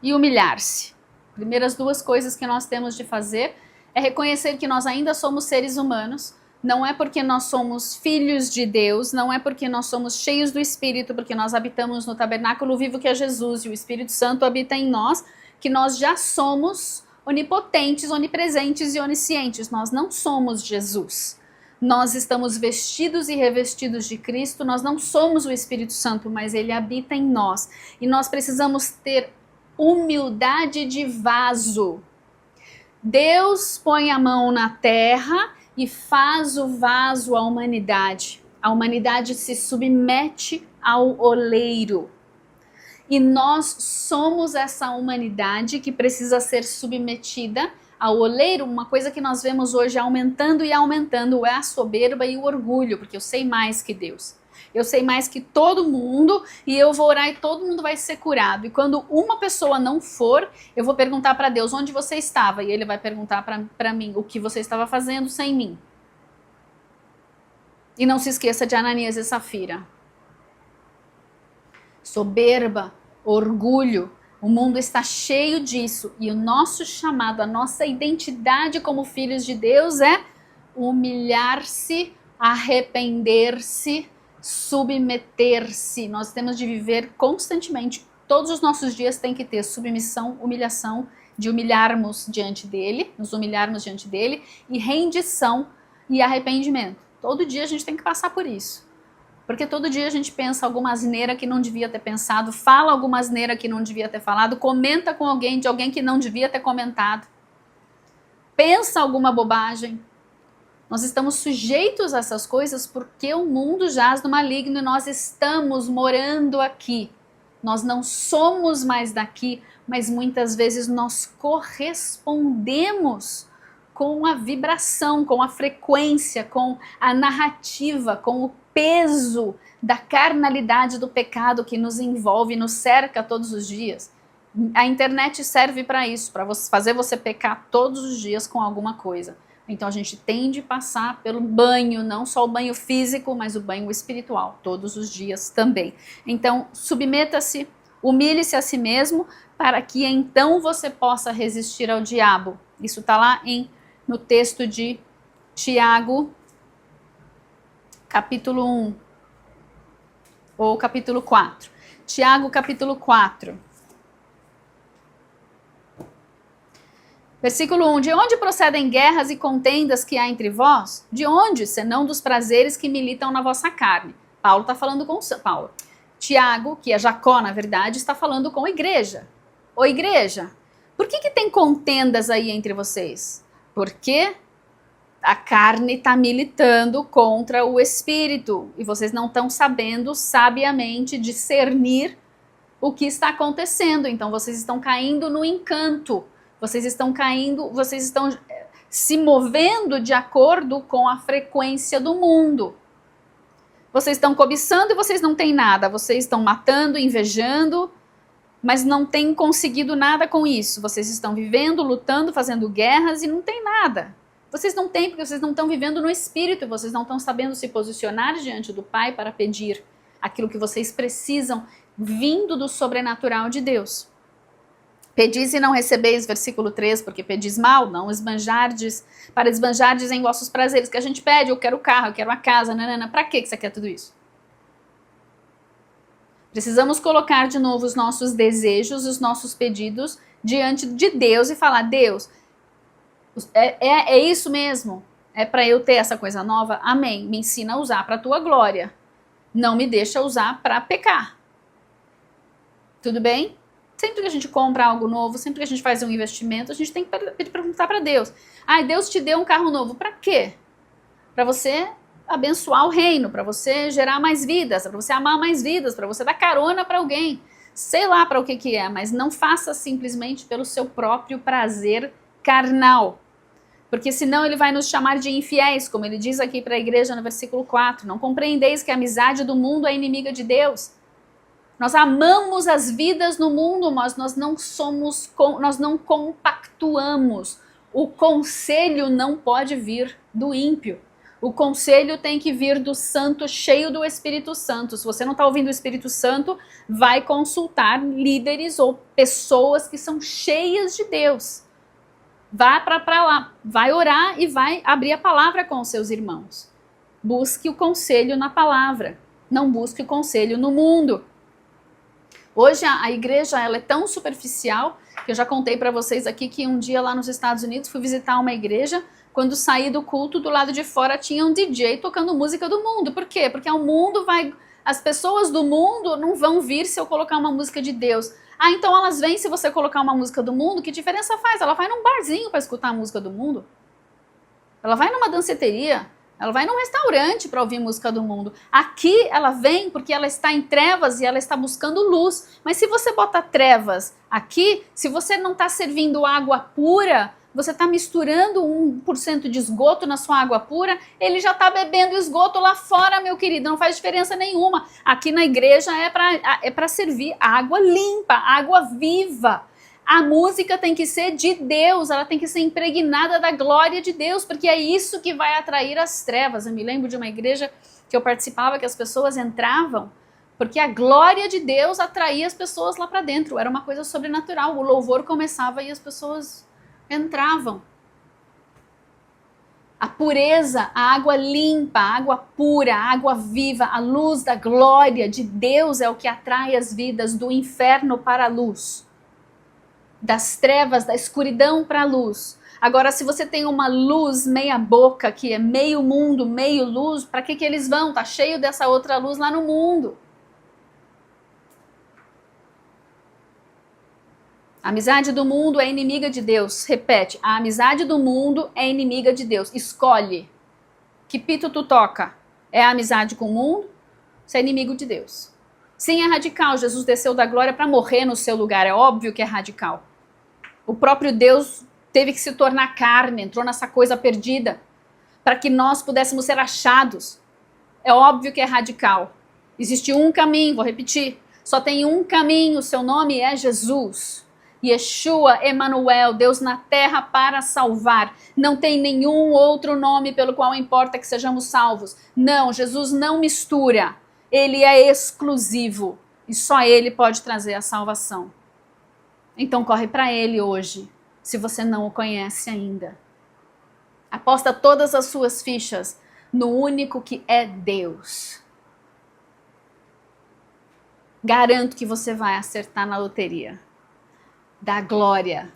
e humilhar-se. Primeiras 2 coisas que nós temos de fazer é reconhecer que nós ainda somos seres humanos, não é porque nós somos filhos de Deus, não é porque nós somos cheios do Espírito, porque nós habitamos no tabernáculo vivo que é Jesus e o Espírito Santo habita em nós, que nós já somos onipotentes, onipresentes e oniscientes. Nós não somos Jesus. Nós estamos vestidos e revestidos de Cristo, nós não somos o Espírito Santo, mas ele habita em nós. E nós precisamos ter humildade de vaso. Deus põe a mão na terra e faz o vaso à humanidade. A humanidade se submete ao oleiro. E nós somos essa humanidade que precisa ser submetida ao oleiro. Uma coisa que nós vemos hoje aumentando e aumentando é a soberba e o orgulho, porque eu sei mais que Deus. Eu sei mais que todo mundo e eu vou orar e todo mundo vai ser curado. E quando uma pessoa não for, eu vou perguntar para Deus onde você estava e ele vai perguntar para mim o que você estava fazendo sem mim. E não se esqueça de Ananias e Safira. Soberba, orgulho, o mundo está cheio disso e o nosso chamado, a nossa identidade como filhos de Deus é humilhar-se, arrepender-se, submeter-se. Nós temos de viver constantemente, todos os nossos dias tem que ter submissão, humilhação, de humilharmos diante dele, nos humilharmos diante dele, e rendição e arrependimento. Todo dia a gente tem que passar por isso. Porque todo dia a gente pensa alguma asneira que não devia ter pensado, fala alguma asneira que não devia ter falado, comenta com alguém de alguém que não devia ter comentado, pensa alguma bobagem. Nós estamos sujeitos a essas coisas porque o mundo jaz no maligno e nós estamos morando aqui. Nós não somos mais daqui, mas muitas vezes nós correspondemos com a vibração, com a frequência, com a narrativa, com o peso da carnalidade do pecado que nos envolve, nos cerca todos os dias. A internet serve para isso, para fazer você pecar todos os dias com alguma coisa. Então a gente tem de passar pelo banho, não só o banho físico, mas o banho espiritual, todos os dias também. Então submeta-se, humilhe-se a si mesmo, para que então você possa resistir ao diabo. Isso está lá no texto de Tiago, capítulo 1, ou capítulo 4. Tiago, capítulo 4. Versículo 1. De onde procedem guerras e contendas que há entre vós? De onde, senão dos prazeres que militam na vossa carne? Paulo está falando com Paulo. Tiago, que é Jacó na verdade, está falando com a igreja. Ô igreja, por que tem contendas aí entre vocês? Porque a carne está militando contra o espírito e vocês não estão sabendo sabiamente discernir o que está acontecendo. Então vocês estão caindo no encanto. Vocês estão se movendo de acordo com a frequência do mundo. Vocês estão cobiçando e vocês não têm nada. Vocês estão matando, invejando, mas não têm conseguido nada com isso. Vocês estão vivendo, lutando, fazendo guerras e não tem nada. Vocês não têm porque vocês não estão vivendo no espírito, vocês não estão sabendo se posicionar diante do Pai para pedir aquilo que vocês precisam, vindo do sobrenatural de Deus. Pedis e não recebeis, versículo 3, porque pedis mal, não esbanjardes, para esbanjardes em vossos prazeres, que a gente pede, eu quero o carro, eu quero a casa, nanana, para que você quer tudo isso? Precisamos colocar de novo os nossos desejos, os nossos pedidos diante de Deus e falar, Deus, é isso mesmo? É para eu ter essa coisa nova? Amém, me ensina a usar para a tua glória, não me deixa usar para pecar. Tudo bem? Sempre que a gente compra algo novo, sempre que a gente faz um investimento, a gente tem que perguntar para Deus. Deus te deu um carro novo, para quê? Para você abençoar o reino, para você gerar mais vidas, para você amar mais vidas, para você dar carona para alguém. Sei lá para o que é, mas não faça simplesmente pelo seu próprio prazer carnal. Porque senão ele vai nos chamar de infiéis, como ele diz aqui para a igreja no versículo 4. Não compreendeis que a amizade do mundo é inimiga de Deus? Nós amamos as vidas no mundo, mas nós não compactuamos. O conselho não pode vir do ímpio. O conselho tem que vir do santo, cheio do Espírito Santo. Se você não está ouvindo o Espírito Santo, vai consultar líderes ou pessoas que são cheias de Deus. Vá para lá, vai orar e vai abrir a palavra com os seus irmãos. Busque o conselho na palavra, não busque o conselho no mundo. Hoje a igreja ela é tão superficial que eu já contei para vocês aqui que um dia lá nos Estados Unidos fui visitar uma igreja, quando saí do culto do lado de fora tinha um DJ tocando música do mundo. Por quê? Porque o mundo as pessoas do mundo não vão vir se eu colocar uma música de Deus. Então elas vêm se você colocar uma música do mundo, que diferença faz? Ela vai num barzinho para escutar a música do mundo? Ela vai numa danceteria? Ela vai num restaurante para ouvir música do mundo. Aqui ela vem porque ela está em trevas e ela está buscando luz. Mas se você bota trevas aqui, se você não está servindo água pura, você está misturando 1% de esgoto na sua água pura, ele já está bebendo esgoto lá fora, meu querido, não faz diferença nenhuma. Aqui na igreja é para servir água limpa, água viva. A música tem que ser de Deus, ela tem que ser impregnada da glória de Deus, porque é isso que vai atrair as trevas. Eu me lembro de uma igreja que eu participava, que as pessoas entravam, porque a glória de Deus atraía as pessoas lá para dentro. Era uma coisa sobrenatural, o louvor começava e as pessoas entravam. A pureza, a água limpa, a água pura, a água viva, a luz da glória de Deus é o que atrai as vidas do inferno para a luz. Das trevas, da escuridão para a luz. Agora, se você tem uma luz meia boca, que é meio mundo, meio luz, para que eles vão? Tá cheio dessa outra luz lá no mundo. A amizade do mundo é inimiga de Deus. Repete, a amizade do mundo é inimiga de Deus. Escolhe. Que pito tu toca? É a amizade com o mundo? Você é inimigo de Deus. Sim, é radical. Jesus desceu da glória para morrer no seu lugar. É óbvio que é radical. O próprio Deus teve que se tornar carne, entrou nessa coisa perdida, para que nós pudéssemos ser achados. É óbvio que é radical. Existe um caminho, vou repetir. Só tem um caminho, seu nome é Jesus. Yeshua, Emanuel, Deus na terra para salvar. Não tem nenhum outro nome pelo qual importa que sejamos salvos. Não, Jesus não mistura. Ele é exclusivo e só ele pode trazer a salvação. Então corre para ele hoje, se você não o conhece ainda. Aposta todas as suas fichas no único que é Deus. Garanto que você vai acertar na loteria da glória,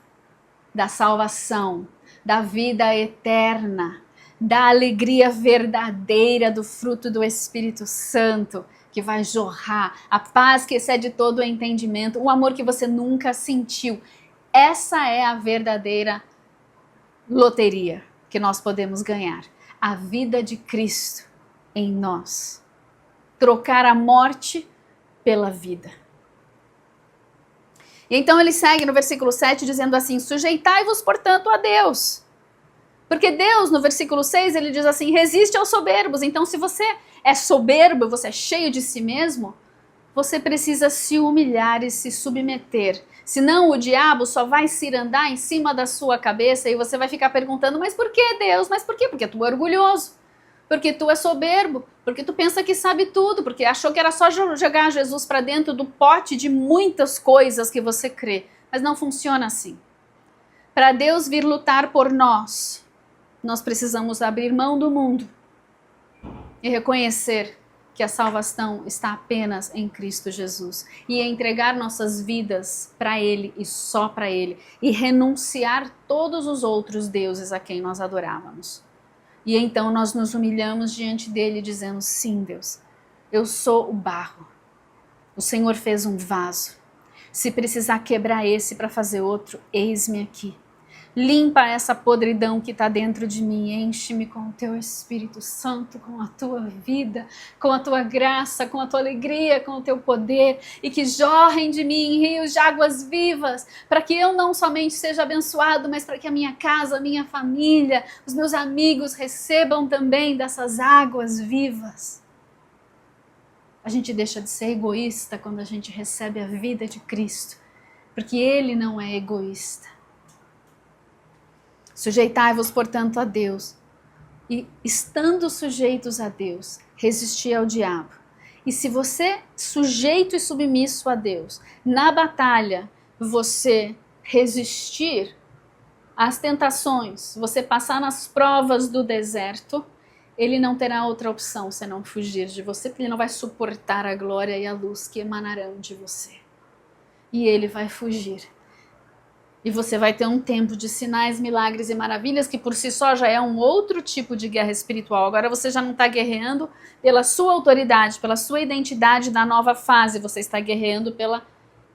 da salvação, da vida eterna, da alegria verdadeira do fruto do Espírito Santo, que vai jorrar, a paz que excede todo o entendimento, o amor que você nunca sentiu. Essa é a verdadeira loteria que nós podemos ganhar. A vida de Cristo em nós. Trocar a morte pela vida. E então ele segue no versículo 7 dizendo assim: sujeitai-vos, portanto, a Deus. Porque Deus, no versículo 6, ele diz assim: resiste aos soberbos. Então, se você é soberbo, você é cheio de si mesmo, você precisa se humilhar e se submeter. Senão o diabo só vai cirandar em cima da sua cabeça e você vai ficar perguntando: mas por que, Deus? Mas por quê? Porque tu é orgulhoso. Porque tu é soberbo, porque tu pensa que sabe tudo, porque achou que era só jogar Jesus para dentro do pote de muitas coisas que você crê. Mas não funciona assim. Para Deus vir lutar por nós, nós precisamos abrir mão do mundo e reconhecer que a salvação está apenas em Cristo Jesus e entregar nossas vidas para Ele e só para Ele e renunciar todos os outros deuses a quem nós adorávamos. E então nós nos humilhamos diante dele dizendo: sim, Deus, eu sou o barro. O Senhor fez um vaso. Se precisar quebrar esse para fazer outro, eis-me aqui. Limpa essa podridão que está dentro de mim, enche-me com o teu Espírito Santo, com a tua vida, com a tua graça, com a tua alegria, com o teu poder, e que jorrem de mim rios de águas vivas, para que eu não somente seja abençoado, mas para que a minha casa, a minha família, os meus amigos recebam também dessas águas vivas. A gente deixa de ser egoísta quando a gente recebe a vida de Cristo, porque Ele não é egoísta. Sujeitai-vos, portanto, a Deus, e estando sujeitos a Deus, resistir ao diabo. E se você, sujeito e submisso a Deus, na batalha, você resistir às tentações, você passar nas provas do deserto, ele não terá outra opção senão fugir de você, porque ele não vai suportar a glória e a luz que emanarão de você. E ele vai fugir. E você vai ter um tempo de sinais, milagres e maravilhas, que por si só já é um outro tipo de guerra espiritual. Agora você já não está guerreando pela sua autoridade, pela sua identidade da nova fase. Você está guerreando pela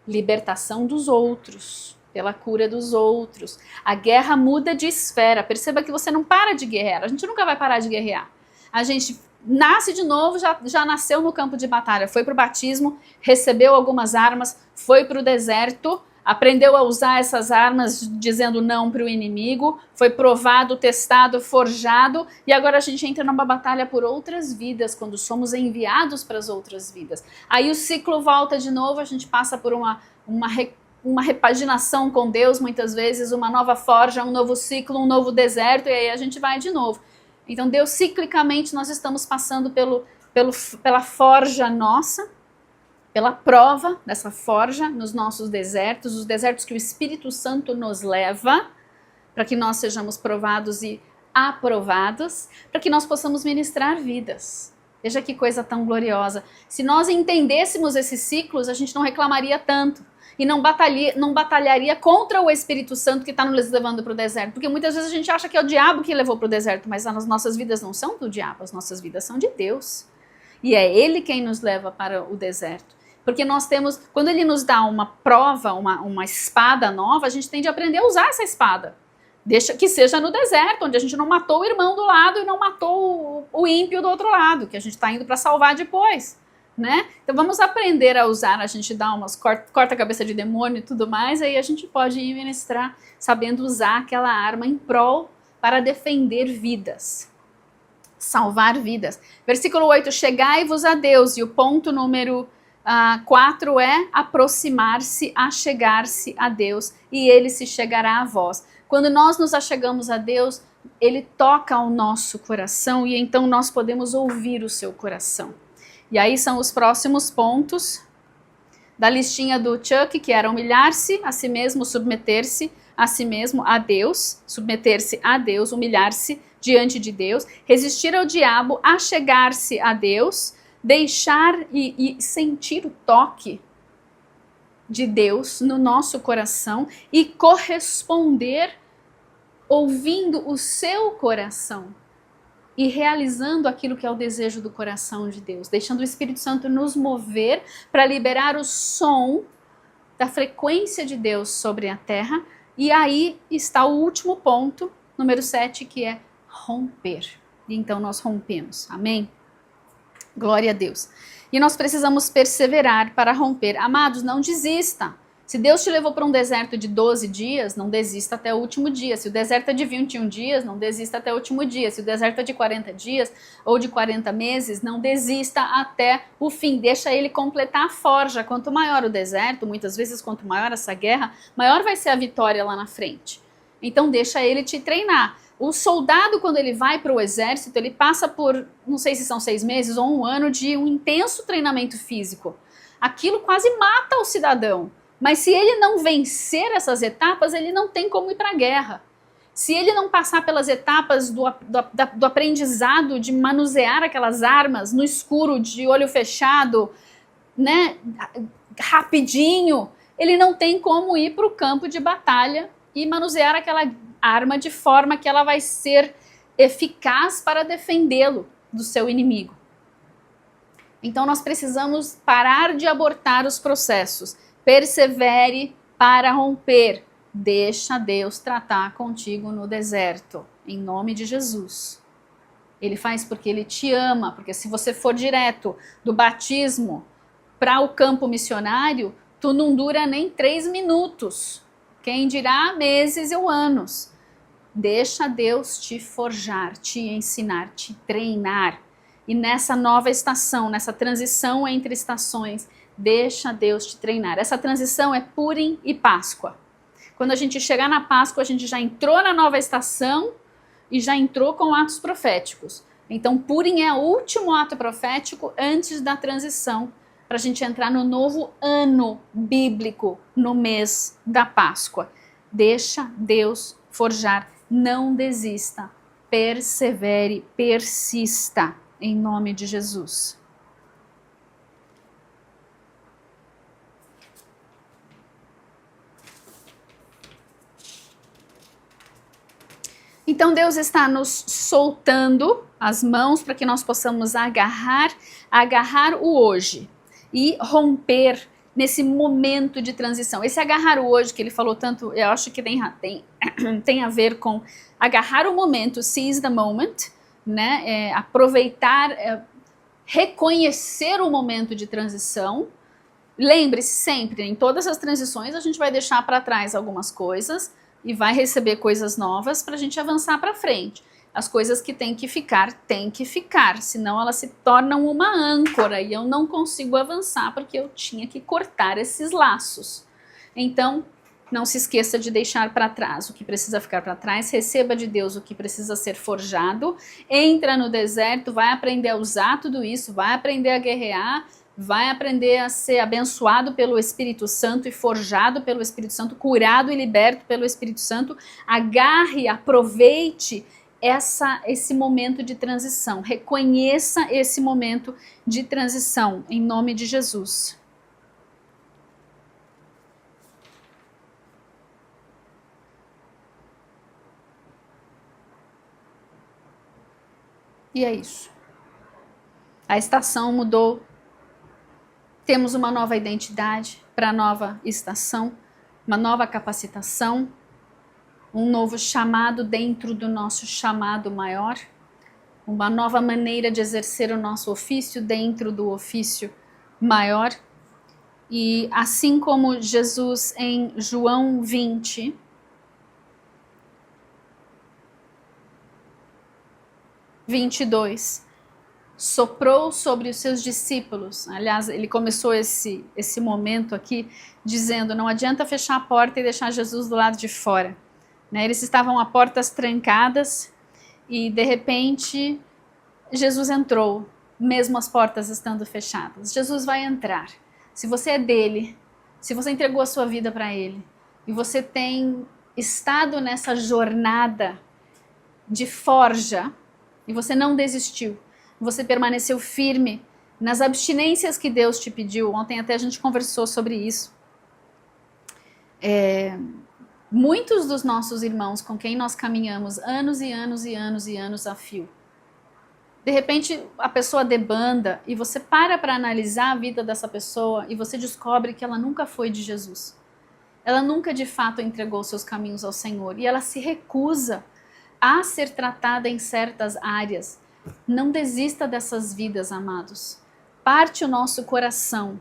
libertação dos outros, pela cura dos outros. A guerra muda de esfera. Perceba que você não para de guerrear. A gente nunca vai parar de guerrear. A gente nasce de novo, já nasceu no campo de batalha. Foi para o batismo, recebeu algumas armas, foi para o deserto, aprendeu a usar essas armas dizendo não para o inimigo, foi provado, testado, forjado, e agora a gente entra numa batalha por outras vidas, quando somos enviados para as outras vidas. Aí o ciclo volta de novo, a gente passa por uma repaginação com Deus, muitas vezes, uma nova forja, um novo ciclo, um novo deserto, e aí a gente vai de novo. Então Deus, ciclicamente, nós estamos passando pela forja nossa, pela prova dessa forja nos nossos desertos, os desertos que o Espírito Santo nos leva, para que nós sejamos provados e aprovados, para que nós possamos ministrar vidas. Veja que coisa tão gloriosa. Se nós entendêssemos esses ciclos, a gente não reclamaria tanto e não batalharia contra o Espírito Santo que está nos levando para o deserto, porque muitas vezes a gente acha que é o diabo que levou para o deserto, mas as nossas vidas não são do diabo, as nossas vidas são de Deus. E é Ele quem nos leva para o deserto. Porque nós temos, quando ele nos dá uma prova, uma espada nova, a gente tem de aprender a usar essa espada. Deixa que seja no deserto, onde a gente não matou o irmão do lado e não matou o ímpio do outro lado, que a gente está indo para salvar depois, né? Então vamos aprender a usar, a gente dá umas corta a cabeça de demônio e tudo mais, aí a gente pode ir ministrar sabendo usar aquela arma em prol para defender vidas, salvar vidas. Versículo 8, chegai-vos a Deus, e o ponto número 4 é aproximar-se, achegar-se a Deus, e Ele se chegará a vós. Quando nós nos achegamos a Deus, Ele toca o nosso coração e então nós podemos ouvir o seu coração. E aí são os próximos pontos da listinha do Chuck, que era humilhar-se a si mesmo, submeter-se a si mesmo, a Deus, submeter-se a Deus, humilhar-se diante de Deus, resistir ao diabo, achegar-se a Deus, deixar e sentir o toque de Deus no nosso coração e corresponder ouvindo o seu coração e realizando aquilo que é o desejo do coração de Deus, deixando o Espírito Santo nos mover para liberar o som da frequência de Deus sobre a terra. E aí está o último ponto, número 7, que é romper. E então nós rompemos. Amém? Glória a Deus. E nós precisamos perseverar para romper. Amados, não desista. Se Deus te levou para um deserto de 12 dias, não desista até o último dia. Se o deserto é de 21 dias, não desista até o último dia. Se o deserto é de 40 dias ou de 40 meses, não desista até o fim. Deixa ele completar a forja. Quanto maior o deserto, muitas vezes quanto maior essa guerra, maior vai ser a vitória lá na frente. Então deixa ele te treinar. O soldado, quando ele vai para o exército, ele passa por, não sei se são 6 meses ou 1 ano de um intenso treinamento físico. Aquilo quase mata o cidadão. Mas se ele não vencer essas etapas, ele não tem como ir para a guerra. Se ele não passar pelas etapas do aprendizado de manusear aquelas armas no escuro, de olho fechado, né, rapidinho, ele não tem como ir para o campo de batalha e manusear aquela arma de forma que ela vai ser eficaz para defendê-lo do seu inimigo. Então nós precisamos parar de abortar os processos. Persevere para romper. Deixa Deus tratar contigo no deserto, em nome de Jesus. Ele faz porque Ele te ama, porque se você for direto do batismo para o campo missionário, tu não dura nem 3 minutos. Quem dirá meses ou anos. Deixa Deus te forjar, te ensinar, te treinar. E nessa nova estação, nessa transição entre estações, deixa Deus te treinar. Essa transição é Purim e Páscoa. Quando a gente chegar na Páscoa, a gente já entrou na nova estação e já entrou com atos proféticos. Então, Purim é o último ato profético antes da transição, para a gente entrar no novo ano bíblico, no mês da Páscoa. Deixa Deus forjar. Não desista. Persevere, persista, em nome de Jesus. Então Deus está nos soltando as mãos para que nós possamos agarrar o hoje e romper nesse momento de transição. Esse agarrar o hoje que ele falou tanto, eu acho que tem a ver com agarrar o momento, seize the moment, né? Aproveitar, reconhecer o momento de transição. Lembre-se sempre, em todas as transições a gente vai deixar para trás algumas coisas e vai receber coisas novas para a gente avançar para frente. As coisas que têm que ficar, senão elas se tornam uma âncora e eu não consigo avançar porque eu tinha que cortar esses laços. Então, não se esqueça de deixar para trás o que precisa ficar para trás, receba de Deus o que precisa ser forjado, entra no deserto, vai aprender a usar tudo isso, vai aprender a guerrear, vai aprender a ser abençoado pelo Espírito Santo e forjado pelo Espírito Santo, curado e liberto pelo Espírito Santo. Agarre, aproveite esse momento de transição. Reconheça esse momento de transição, em nome de Jesus. E é isso. A estação mudou. Temos uma nova identidade para a nova estação, uma nova capacitação, um novo chamado dentro do nosso chamado maior, uma nova maneira de exercer o nosso ofício dentro do ofício maior. E assim como Jesus em João 20, soprou sobre os seus discípulos. Aliás, ele começou esse momento aqui dizendo, não adianta fechar a porta e deixar Jesus do lado de fora. Né? Eles estavam a portas trancadas e de repente Jesus entrou, mesmo as portas estando fechadas. Jesus vai entrar. Se você é dele, se você entregou a sua vida para ele e você tem estado nessa jornada de forja e você não desistiu, você permaneceu firme nas abstinências que Deus te pediu. Ontem até a gente conversou sobre isso. Muitos dos nossos irmãos com quem nós caminhamos anos e anos e anos e anos a fio, de repente a pessoa debanda e você para analisar a vida dessa pessoa e você descobre que ela nunca foi de Jesus. Ela nunca de fato entregou seus caminhos ao Senhor e ela se recusa a ser tratada em certas áreas. Não desista dessas vidas, amados. Parte o nosso coração,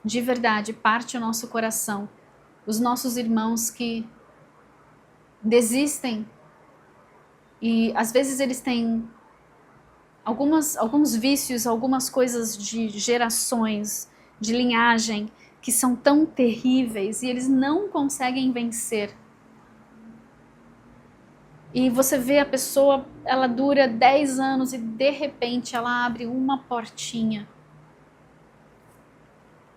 de verdade, parte o nosso coração. Os nossos irmãos que desistem e às vezes eles têm alguns vícios, algumas coisas de gerações, de linhagem, que são tão terríveis e eles não conseguem vencer. E você vê a pessoa, ela dura 10 anos e de repente ela abre uma portinha.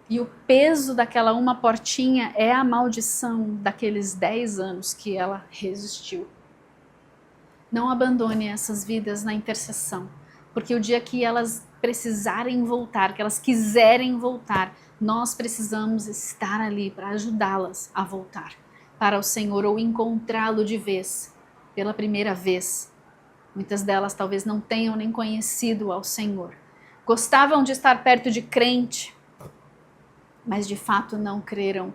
E o peso daquela uma portinha é a maldição daqueles 10 anos que ela resistiu. Não abandone essas vidas na intercessão, porque o dia que elas precisarem voltar, que elas quiserem voltar, nós precisamos estar ali para ajudá-las a voltar para o Senhor ou encontrá-lo de vez. Pela primeira vez. Muitas delas talvez não tenham nem conhecido ao Senhor. Gostavam de estar perto de crente, mas de fato não creram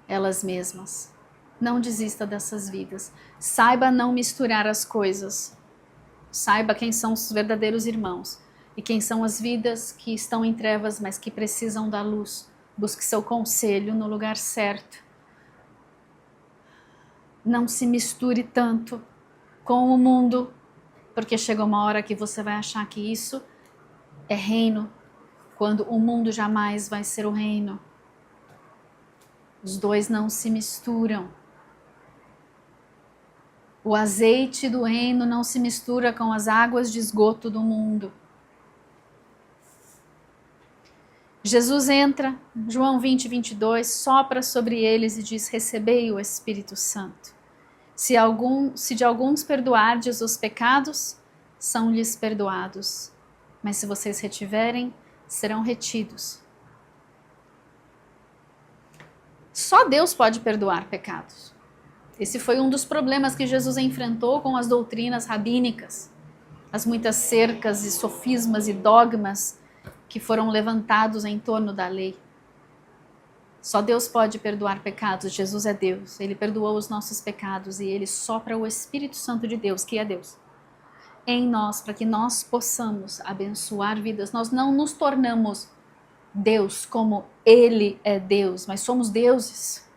elas mesmas. Não desista dessas vidas. Saiba não misturar as coisas. Saiba quem são os verdadeiros irmãos e quem são as vidas que estão em trevas, mas que precisam da luz. Busque seu conselho no lugar certo. Não se misture tanto com o mundo, porque chega uma hora que você vai achar que isso é reino, quando o mundo jamais vai ser o reino. Os dois não se misturam. O azeite do reino não se mistura com as águas de esgoto do mundo. Jesus entra, João 20, 22, sopra sobre eles e diz, recebei o Espírito Santo. Se de alguns perdoardes os pecados, são-lhes perdoados. Mas se vocês retiverem, serão retidos. Só Deus pode perdoar pecados. Esse foi um dos problemas que Jesus enfrentou com as doutrinas rabínicas. As muitas cercas e sofismas e dogmas que foram levantados em torno da lei. Só Deus pode perdoar pecados. Jesus é Deus. Ele perdoou os nossos pecados e Ele sopra o Espírito Santo de Deus, que é Deus, em nós, para que nós possamos abençoar vidas. Nós não nos tornamos Deus como Ele é Deus, mas somos deuses,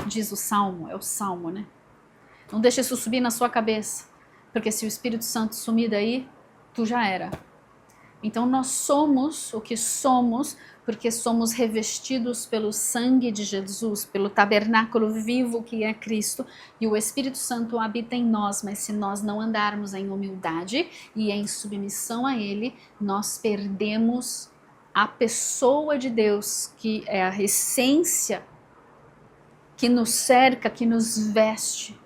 diz o Salmo, é o Salmo, né? Não deixe isso subir na sua cabeça, porque se o Espírito Santo sumir daí, tu já era. Então nós somos o que somos, porque somos revestidos pelo sangue de Jesus, pelo tabernáculo vivo que é Cristo, e o Espírito Santo habita em nós, mas se nós não andarmos em humildade e em submissão a Ele, nós perdemos a pessoa de Deus, que é a essência que nos cerca, que nos veste.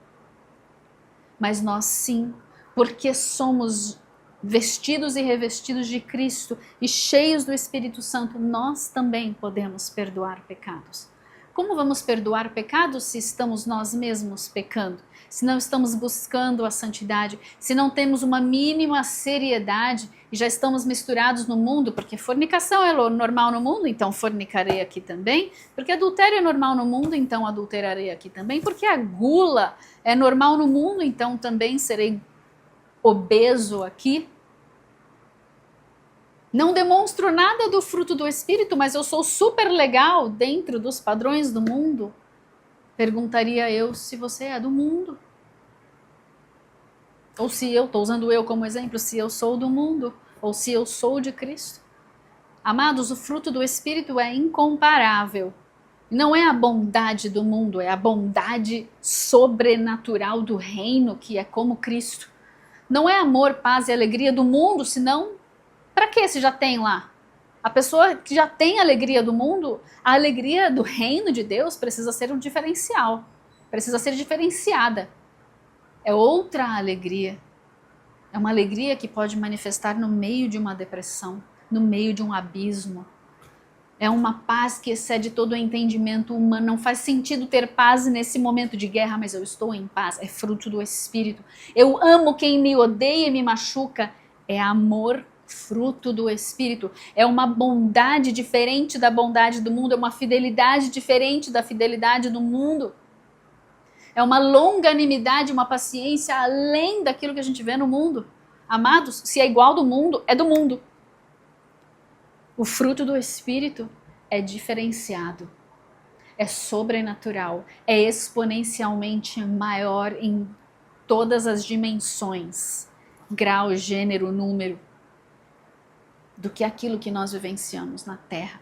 Mas nós sim, porque somos vestidos e revestidos de Cristo e cheios do Espírito Santo, nós também podemos perdoar pecados. Como vamos perdoar pecados se estamos nós mesmos pecando? Se não estamos buscando a santidade, se não temos uma mínima seriedade e já estamos misturados no mundo, porque fornicação é normal no mundo, então fornicarei aqui também, porque adultério é normal no mundo, então adulterarei aqui também, porque a gula é normal no mundo, então também serei obeso aqui. Não demonstro nada do fruto do Espírito, mas eu sou super legal dentro dos padrões do mundo. Perguntaria eu se você é do mundo. Ou se eu, estou usando eu como exemplo, se eu sou do mundo. ou se eu sou de Cristo. Amados, o fruto do Espírito é incomparável. Não é a bondade do mundo, é a bondade sobrenatural do reino, que é como Cristo. Não é amor, paz e alegria do mundo, senão, para que se já tem lá? A pessoa que já tem a alegria do mundo, a alegria do reino de Deus precisa ser um diferencial, precisa ser diferenciada. É outra alegria. É uma alegria que pode manifestar no meio de uma depressão, no meio de um abismo. É uma paz que excede todo o entendimento humano. Não faz sentido ter paz nesse momento de guerra, mas eu estou em paz. É fruto do Espírito. Eu amo quem me odeia e me machuca. É amor, fruto do Espírito. É uma bondade diferente da bondade do mundo. É uma fidelidade diferente da fidelidade do mundo. É uma longanimidade, uma paciência além daquilo que a gente vê no mundo. Amados, se é igual do mundo, é do mundo. O fruto do Espírito é diferenciado, é sobrenatural, é exponencialmente maior em todas as dimensões, grau, gênero, número, do que aquilo que nós vivenciamos na Terra.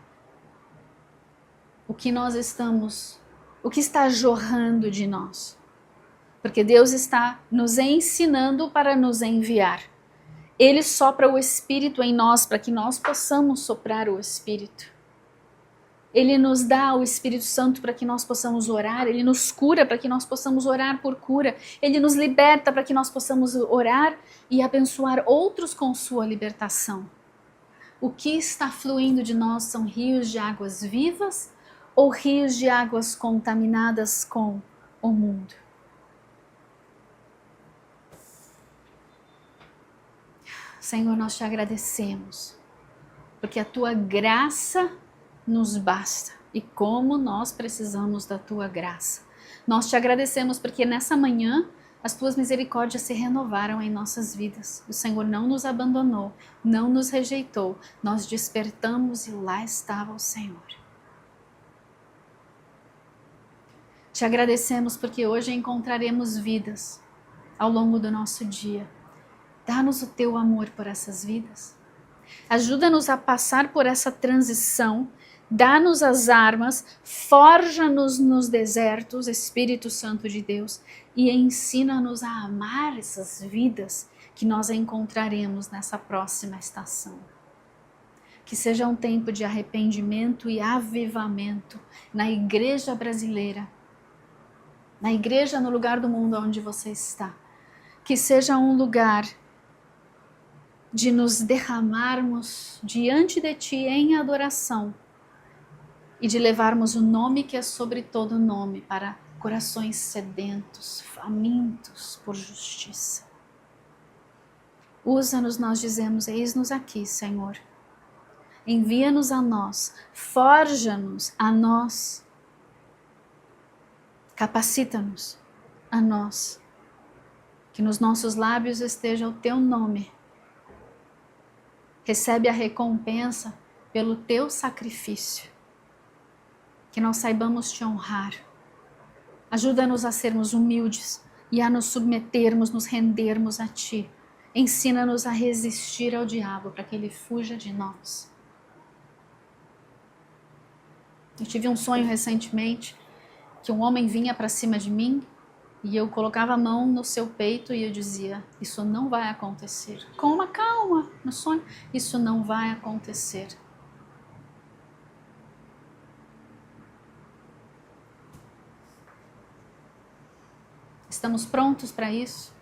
O que está jorrando de nós? Porque Deus está nos ensinando para nos enviar. Ele sopra o Espírito em nós para que nós possamos soprar o Espírito. Ele nos dá o Espírito Santo para que nós possamos orar. Ele nos cura para que nós possamos orar por cura. Ele nos liberta para que nós possamos orar e abençoar outros com sua libertação. O que está fluindo de nós são rios de águas vivas ou rios de águas contaminadas com o mundo? Senhor, nós te agradecemos, porque a tua graça nos basta e como nós precisamos da tua graça. Nós te agradecemos porque nessa manhã as tuas misericórdias se renovaram em nossas vidas. O Senhor não nos abandonou, não nos rejeitou. Nós despertamos e lá estava o Senhor. Te agradecemos porque hoje encontraremos vidas ao longo do nosso dia. Dá-nos o teu amor por essas vidas. Ajuda-nos a passar por essa transição. Dá-nos as armas. Forja-nos nos desertos, Espírito Santo de Deus. E ensina-nos a amar essas vidas que nós encontraremos nessa próxima estação. Que seja um tempo de arrependimento e avivamento na igreja brasileira. Na igreja, no lugar do mundo onde você está. Que seja um lugar de nos derramarmos diante de Ti em adoração e de levarmos o nome que é sobre todo nome para corações sedentos, famintos por justiça. Usa-nos, nós dizemos, eis-nos aqui, Senhor. Envia-nos a nós, forja-nos a nós, capacita-nos a nós, que nos nossos lábios esteja o Teu nome. Recebe a recompensa pelo teu sacrifício. Que nós saibamos te honrar. Ajuda-nos a sermos humildes e a nos submetermos, nos rendermos a ti. Ensina-nos a resistir ao diabo para que ele fuja de nós. Eu tive um sonho recentemente que um homem vinha para cima de mim e eu colocava a mão no seu peito e eu dizia, isso não vai acontecer. Com uma calma no sonho, isso não vai acontecer. Estamos prontos para isso?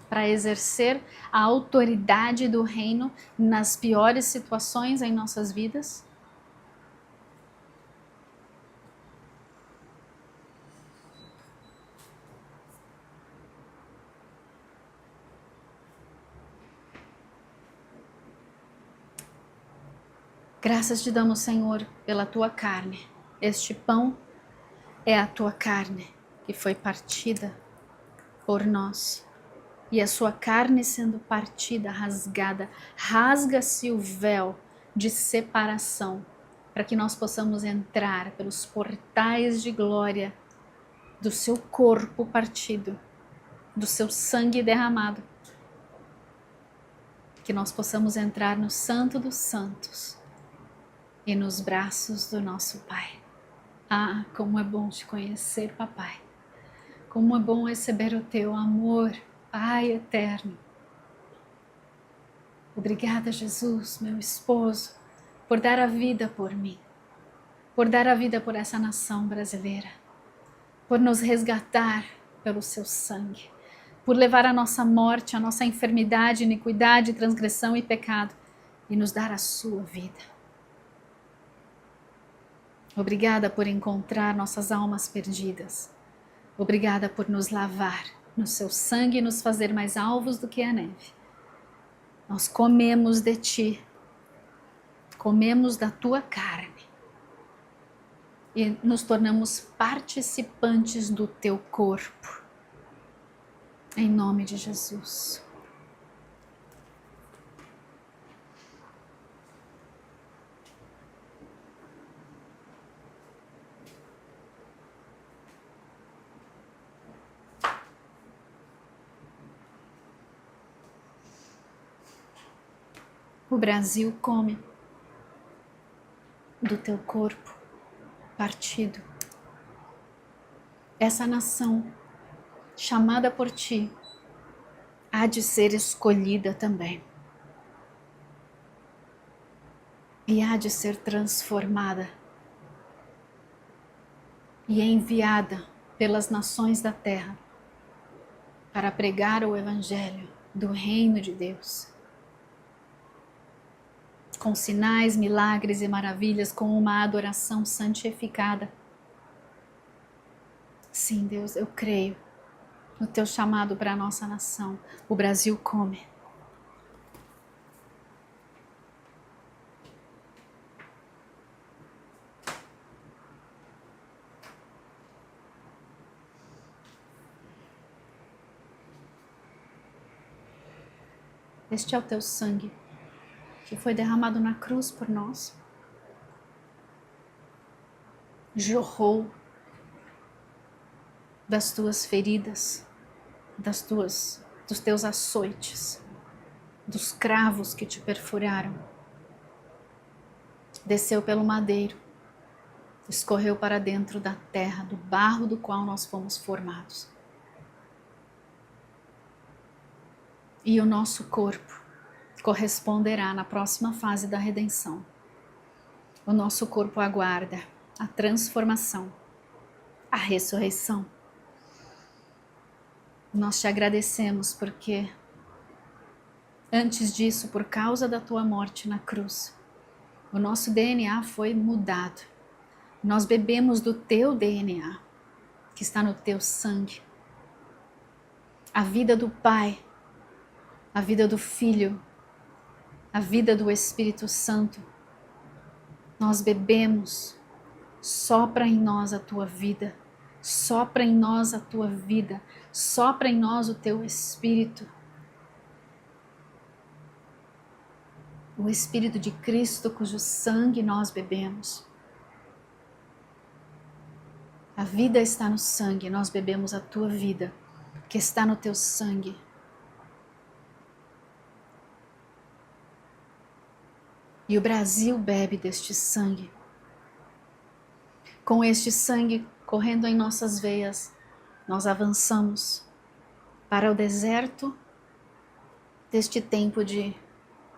Para exercer a autoridade do reino nas piores situações em nossas vidas? Graças te damos, Senhor, pela tua carne. Este pão é a tua carne que foi partida por nós. E a sua carne sendo partida, rasgada, rasga-se o véu de separação para que nós possamos entrar pelos portais de glória do seu corpo partido, do seu sangue derramado. que nós possamos entrar no Santo dos Santos e nos braços do nosso Pai. Ah, como é bom te conhecer, Papai. Como é bom receber o teu amor, Pai eterno. Obrigada, Jesus, meu esposo, por dar a vida por mim, por dar a vida por essa nação brasileira, por nos resgatar pelo seu sangue, por levar a nossa morte, a nossa enfermidade, iniquidade, transgressão e pecado e nos dar a sua vida. Obrigada por encontrar nossas almas perdidas. Obrigada por nos lavar no seu sangue e nos fazer mais alvos do que a neve. Nós comemos de ti, comemos da tua carne e nos tornamos participantes do teu corpo. Em nome de Jesus. O Brasil come do teu corpo partido. Essa nação, chamada por ti, há de ser escolhida também. E há de ser transformada e enviada pelas nações da terra para pregar o Evangelho do Reino de Deus. Com sinais, milagres e maravilhas, com uma adoração santificada. Sim, Deus, eu creio no teu chamado para a nossa nação. O Brasil come. Este é o teu sangue, que foi derramado na cruz por nós. Jorrou das tuas feridas, dos teus açoites, dos cravos que te perfuraram. Desceu pelo madeiro, escorreu para dentro da terra, do barro do qual nós fomos formados. E o nosso corpo corresponderá na próxima fase da redenção. O nosso corpo aguarda a transformação, a ressurreição. Nós te agradecemos porque antes disso, por causa da tua morte na cruz, o nosso DNA foi mudado. Nós bebemos do teu DNA, que está no teu sangue. A vida do Pai, a vida do Filho, a vida do Espírito Santo. Nós bebemos, sopra em nós a tua vida, sopra em nós a tua vida, sopra em nós o teu Espírito. O Espírito de Cristo, cujo sangue nós bebemos. A vida está no sangue, nós bebemos a tua vida, que está no teu sangue. E o Brasil bebe deste sangue. Com este sangue correndo em nossas veias, nós avançamos para o deserto deste tempo de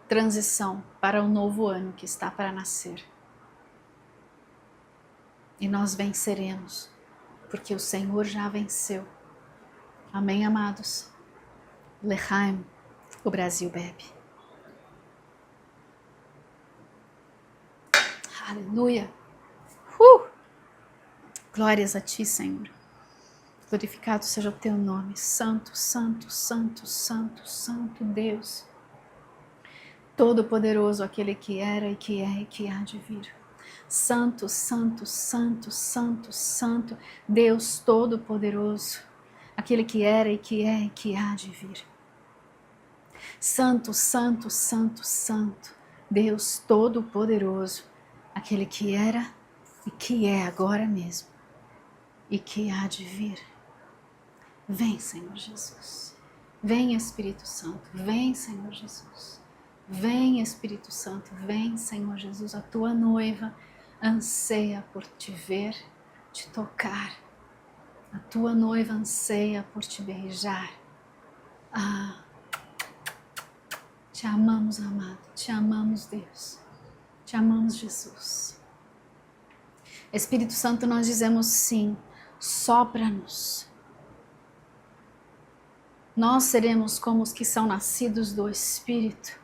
transição para o novo ano que está para nascer. E nós venceremos, porque o Senhor já venceu. Amém, amados? Lechaim, o Brasil bebe. Aleluia! Glórias a ti, Senhor. Glorificado seja o teu nome. Santo, santo, santo, santo, santo Deus. Todo-poderoso, aquele que era e que é e que há de vir. Santo, santo, santo, santo, santo, Deus Todo-Poderoso, aquele que era e que é e que há de vir. Santo, santo, santo, santo, Deus Todo-Poderoso, aquele que era e que é agora mesmo e que há de vir. Vem, Senhor Jesus. Vem, Espírito Santo. Vem, Senhor Jesus. Vem, Espírito Santo, vem, Senhor Jesus, a tua noiva anseia por te ver, te tocar. A tua noiva anseia por te beijar. Ah, te amamos, amado, te amamos, Deus, te amamos, Jesus. Espírito Santo, nós dizemos sim, sopra-nos. Nós seremos como os que são nascidos do Espírito.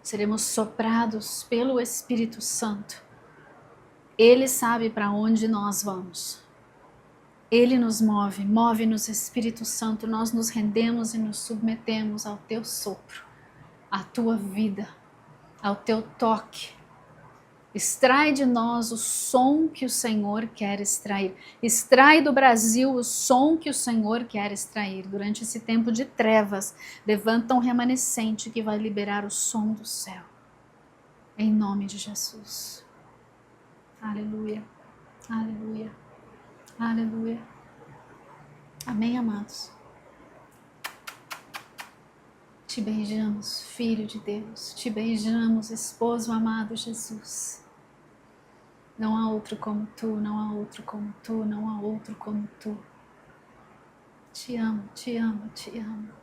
Seremos soprados pelo Espírito Santo. Ele sabe para onde nós vamos. Ele nos move, move-nos, Espírito Santo. Nós nos rendemos e nos submetemos ao teu sopro, à tua vida, ao teu toque. Extrai de nós o som que o Senhor quer extrair. Extrai do Brasil o som que o Senhor quer extrair. Durante esse tempo de trevas, levanta um remanescente que vai liberar o som do céu. Em nome de Jesus. Aleluia, aleluia, aleluia. Amém, amados? Te beijamos, Filho de Deus. Te beijamos, esposo amado Jesus. Não há outro como tu, não há outro como tu, não há outro como tu. Te amo, te amo, te amo.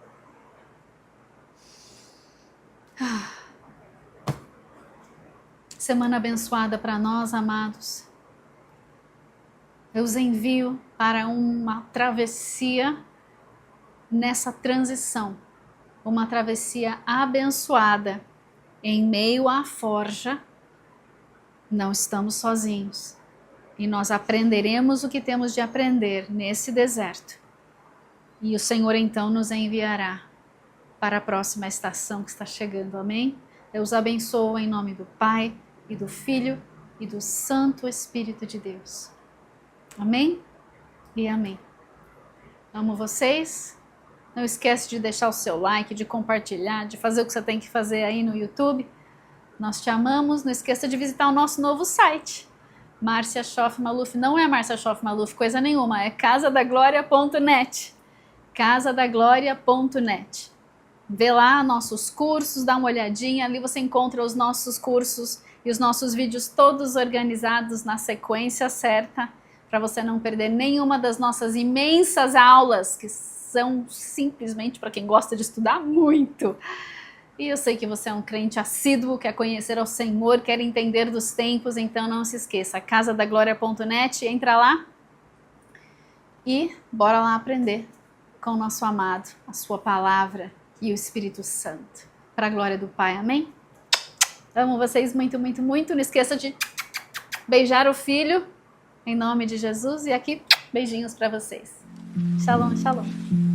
Semana abençoada para nós, amados. Eu os envio para uma travessia nessa transição. Uma travessia abençoada em meio à forja. Não estamos sozinhos e nós aprenderemos o que temos de aprender nesse deserto. E o Senhor então nos enviará para a próxima estação que está chegando, amém? Eu os abençoo em nome do Pai e do Filho e do Santo Espírito de Deus. Amém? E amém. Amo vocês. Não esquece de deixar o seu like, de compartilhar, de fazer o que você tem que fazer aí no YouTube. Nós te amamos. Não esqueça de visitar o nosso novo site. Márcia Schoff Maluf. Não é Márcia Schoff Maluf, coisa nenhuma. É casadagloria.net. casadagloria.net. Vê lá nossos cursos, dá uma olhadinha. Ali você encontra os nossos cursos e os nossos vídeos todos organizados na sequência certa, para você não perder nenhuma das nossas imensas aulas, que são simplesmente para quem gosta de estudar muito. E eu sei que você é um crente assíduo, quer conhecer ao Senhor, quer entender dos tempos, então não se esqueça, casadagloria.net, entra lá e bora lá aprender com o nosso amado, a sua palavra e o Espírito Santo. Para a glória do Pai, amém? Amo vocês muito, muito, muito. Não esqueça de beijar o filho, em nome de Jesus. E aqui, beijinhos para vocês. Shalom, shalom.